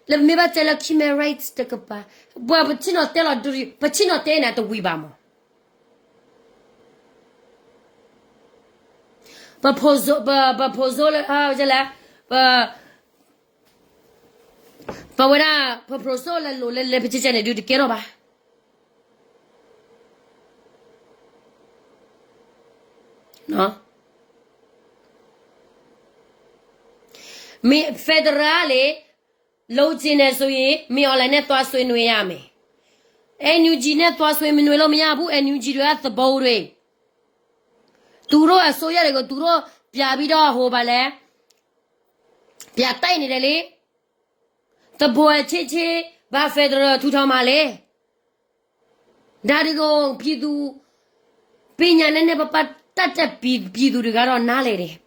le me ba tela human rights te ka pa bwa ba chino tela duri ba chino te na to wi ba mo ba pozo le ha jala But when I propose all the low repetition and do the care over. No? Me federale low genius me all I net was in Miami. And you genet was women will me abu and you giro at the bow way. Turo a soya go turo piabida hobale. Piata in Italy. The boy chichi ba federal to Tomale. Daddy go pidu Pina never pat tata pidu regalo nalere.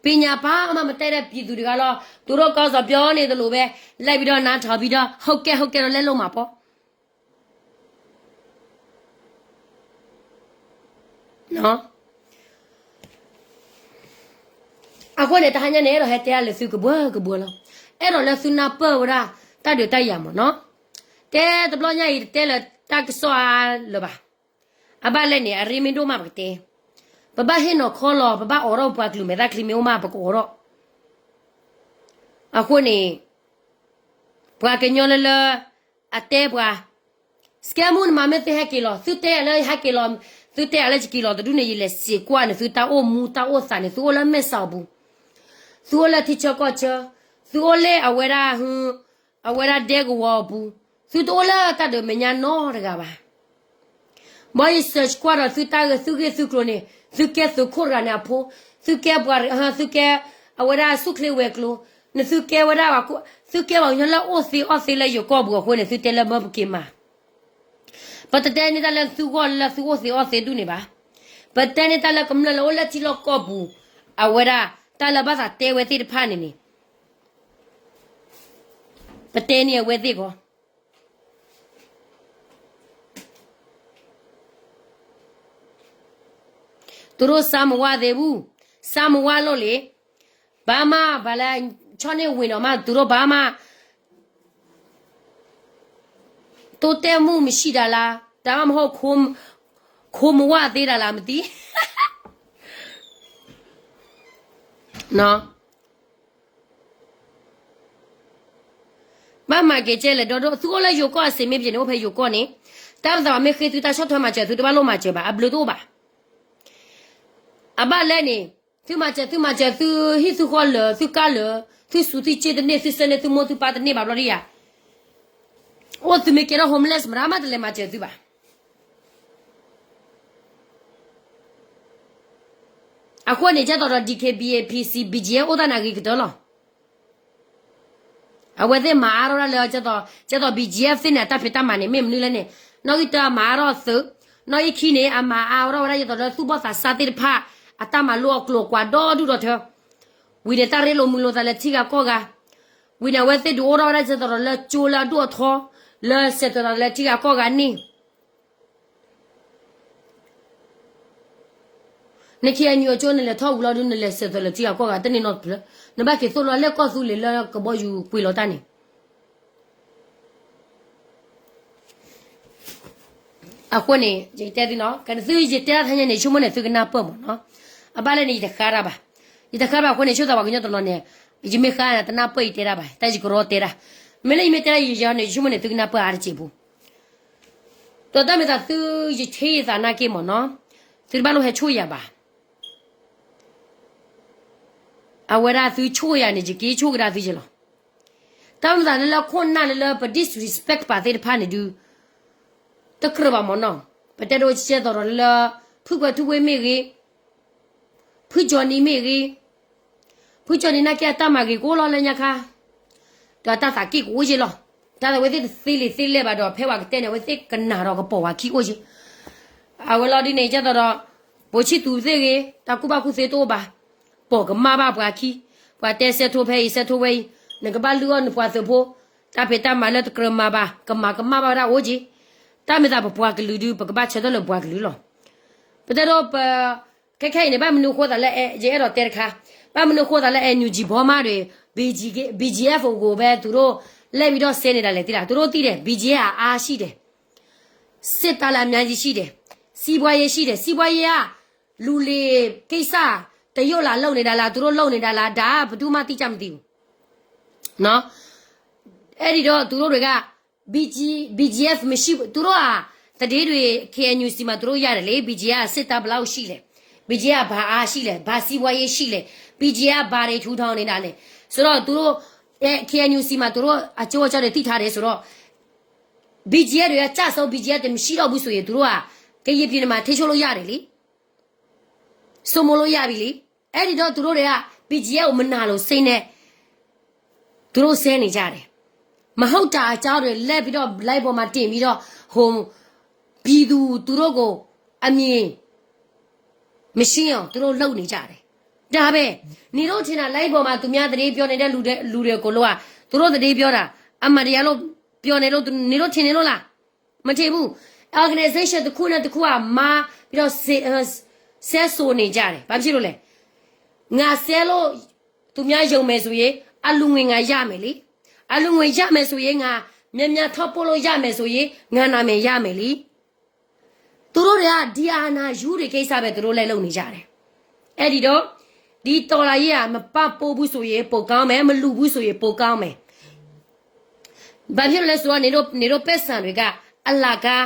Pina pa mamatera pidu regalo to rock us a pione the lobe, labida not habida, hoke lelo mapo. No? I want to hang an arrow at the alley through the work, Bulla. Arrow left in a powder, that you tayamo, no? There the blonde tell a tag so loba. About Lenny, I remain do mabate. But by him no color, about oro paclume, that clean map oro. A honey. Quacagnola a tebra. Scamoon, mamma, the hackilo, thute a hackilom. Thu te ala kilo da dune yile si kwa ne thu ta o mu ta o sa ne thu la me sa bu thu la ti cho ko cho thu le awera de go wa bu thu to la ta de me nya no ga ba boy search kwa ra thu ta ga thu ke thu kro ne thu ke thu ko ra na pho thu ke bwa ha thu ke awera su kle we klo ne thu ke wa ra ko thu ke wa nya la o si la yo ko bu ko ne thu te la ma bu ke ma But then it all through all the duniba. But then it all come la ola chilo cobu. Awera, talabasa te with it panini. But then you with it go. Turo Samoa de woo, Samoa lole. Bama, Bala, Chone winner, ma, Turo Bama. To te mu mishida la dam ho kum wa de la mti no mama ke chele do su la yo ko se me bien o phe yo ko ni ta ba me khe tu ta shot ma che tu ba lo ma che ba ablu to ba aba le ni tu ma che tu hi su ho le tu ka le tu su ti che de ne tu se ne tu mo tu pa de ne ba lo ri ya O tu me quiero homeless, brama de le mache tu ba. Ako ne ja do DKBA PC BGA o da na gi do lo. Awe de ma ro la le ja do BGA fin na ta pita ma ne mem ni le ne. No gi ta ma ro su. No i ki ne a ma a ro ra ja do su bo sa ti pha ata ma lo klo kwa do du do the. Wi de ta re lo mu lo da le ti ga ko ga. Wi na we te do ro ra ja do le chu la do tho. Le set la tiga ko gani ne ki anyo cho ne le tho lo ne le set la tiga ko ga tani no ne ba ke so lo le ko su le la ko bo yu kwi lo tani ako ne je te di no kan su je te ta ne chu mo ne su na po mo no aba le ni de khara ba ko ne chu da ba ko to lo ne ji me kha na ta na po i te ra ba ta ji ko ro te ra me le me te yi ja ne shumone tu na pa ar chi bu to da me da tu yi che za na ke mo no tu ba lo he chu ya ba awera tu chu ya ne ji ki chu gra tu ji lo ta me da ne la khon na le pa disrespect pa te pa ne du to kro ba mo no pa te do che do la phu kwa tu we me ge phu jo ni me ge phu jo ni na ke ta ma ge ko lo le nya kha ta sa ki ko ji lo ta da we ti sili ba do phe wa te ne we ti kan na ro ko po wa ki ko ji a we lo di ne ja do bo chi tu se ge ta ku ba ku se to ba po ga ma ba bwa ki bwa te se to phe se to we ne ga ba lu on bwa se pho ta phe ta ma le to kra ma ba ka ma ba ra o ji ta me da bwa ga lu du ba ga ba che do lo bwa ga lu lo pa te do pa kai ne ba mu ko da le je ro te kha ba mu ko da le NUG ဘောမတွေ BGF ကိုပဲသူတို့လက်ပြီးတော့ဆင်းနေတာလေတိလားသူတို့သိတယ် BGF အားရှိတယ်စစ်တာလာအများကြီးရှိတယ်စီးပွားရေးရှိတယ်စီးပွားရေးကလူလေကိစ္စတရုတ်လာလုံနေတာလားသူတို့လုံနေတာလားဒါကဘယ်သူမှသိကြမသိဘူးနော် အဲ့ဒီတော့သူတို့တွေက BGF မရှိဘူးသူတို့ဟာတတိတွေ KNU စီမှာသူတို့ရတယ်လေ BGF စစ်တပ်ဘလောက်ရှိလဲ BGF ဘာအားရှိလဲဘာစီးပွားရေးရှိလဲ BGF ဘာတွေထူထောင်နေတာလဲဆိုတော့သူတို့KNU စီမှာသူတို့အကျိုးအကျတွေတိထားတယ်ဆိုတော့ BGF တွေကကြဆုံး BGF တွေမရှိတော့ဘူးဆိုရင်သူတို့ကကရပြည်မှာထိချိုးလို့ရတယ်လေစုံမလို့ရပြီလေအဲ့ဒီတော့သူတို့တွေက BGF ကိုမနာလို့စိတ်နဲ့သူတို့ဆဲနေကြတယ်မဟုတ်တာအကြောင်းတွေလက်ပြီးတော့ live ပေါ်မှာတင်ပြီးတော့ဟိုပြည်သူသူတို့ကိုအမြင်မရှိအောင်သူတို့လှုပ်နေကြတယ်ဒါပဲနေတို့ထင်တာ live ပေါ်မှာသူများတရေပြောနေတဲ့လူတွေကိုလို့သူတို့တရေပြောတာအမှန်တရားလို့ပြောနေလို့နေတို့ထင်နေလို့လားမထင်ဘူး organization တစ်ခုနဲ့တစ်ခုကမာပြီးတော့ဆဲဆိုနေကြတယ်ဘာဖြစ်လို့လဲငါဆဲလို့သူများယုံမယ်ဆိုရင်အလူငွေငါရမယ်လေအလူငွေရမယ်ဆိုရင်ငါမြန်ထောက်ပို့လို့ရမယ်ဆိုရင်ငါနာမယ်ရမယ်လေသူတို့တွေကဒီအာနာယူတွေကိစ္စပဲသူတို့လည်းလုပ်နေကြတယ်အဲ့ဒီတော့ဒီတော်လာကြီးကမပပိုးဘူးဆိုရင်ပိုကောင်းမယ်မလူဘူးဆိုရင်ပိုကောင်းမယ်ဘာဖြစ်လို့လဲဆိုတော့နေတို့ပက်ဆန်တွေကအလာကား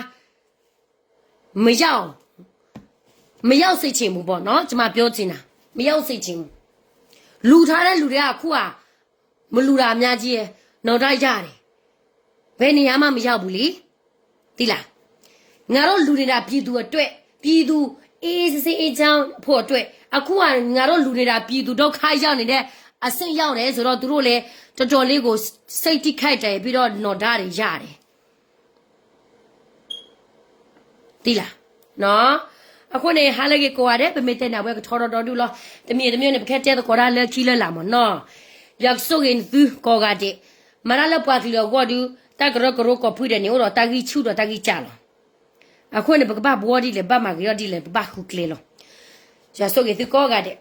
မရောက်စိတ်ချင်ဘူးပေါ့နော်ကျွန်မပြောချင်တာမရောက်စိတ်ချင်ဘူးလူထားတဲ့လူတွေကအခုမလူတာအများကြီးရဲ့နောက်တိုင်းရတယ်ဘယ်နေရာမှမရောက်ဘူးလေသိလားငါတို့လူနေတာပြည်သူအတွက်ပြည်သူအေးစေးအေးချမ်းဖို့အတွက်အခုကငါတို့လူနေတာပြည်သူဒုက္ခရောက်နေတဲ့အဆင့်ရောက်တယ်ဆိုတော့သူတို့လည်းတော်တော်လေးကိုစိတ်တိခိုက်တယ်ပြီးတော့နော်ဒါတွေရတယ်သိလားနော်အခုနေဟာလည်းကိုရတယ်ပမေတဲ့နာဘွဲကထော်တော်တူလို့တမီနဲ့ပခက်တဲ့ကိုရလဲချီလဲလာမနော်ရောက်ဆိုရင်သူကိုကတဲ့မရလပွားတီလို့ကိုဒူတကရကရကိုဖွေးတယ်နေတော့တကြီးချူတော့တကြီးကြလောအခုနေပကပဘော်ဒီလေဘာမကရဒီလေဘာခုကလေလောရဆိုရင်သူကိုကတဲ့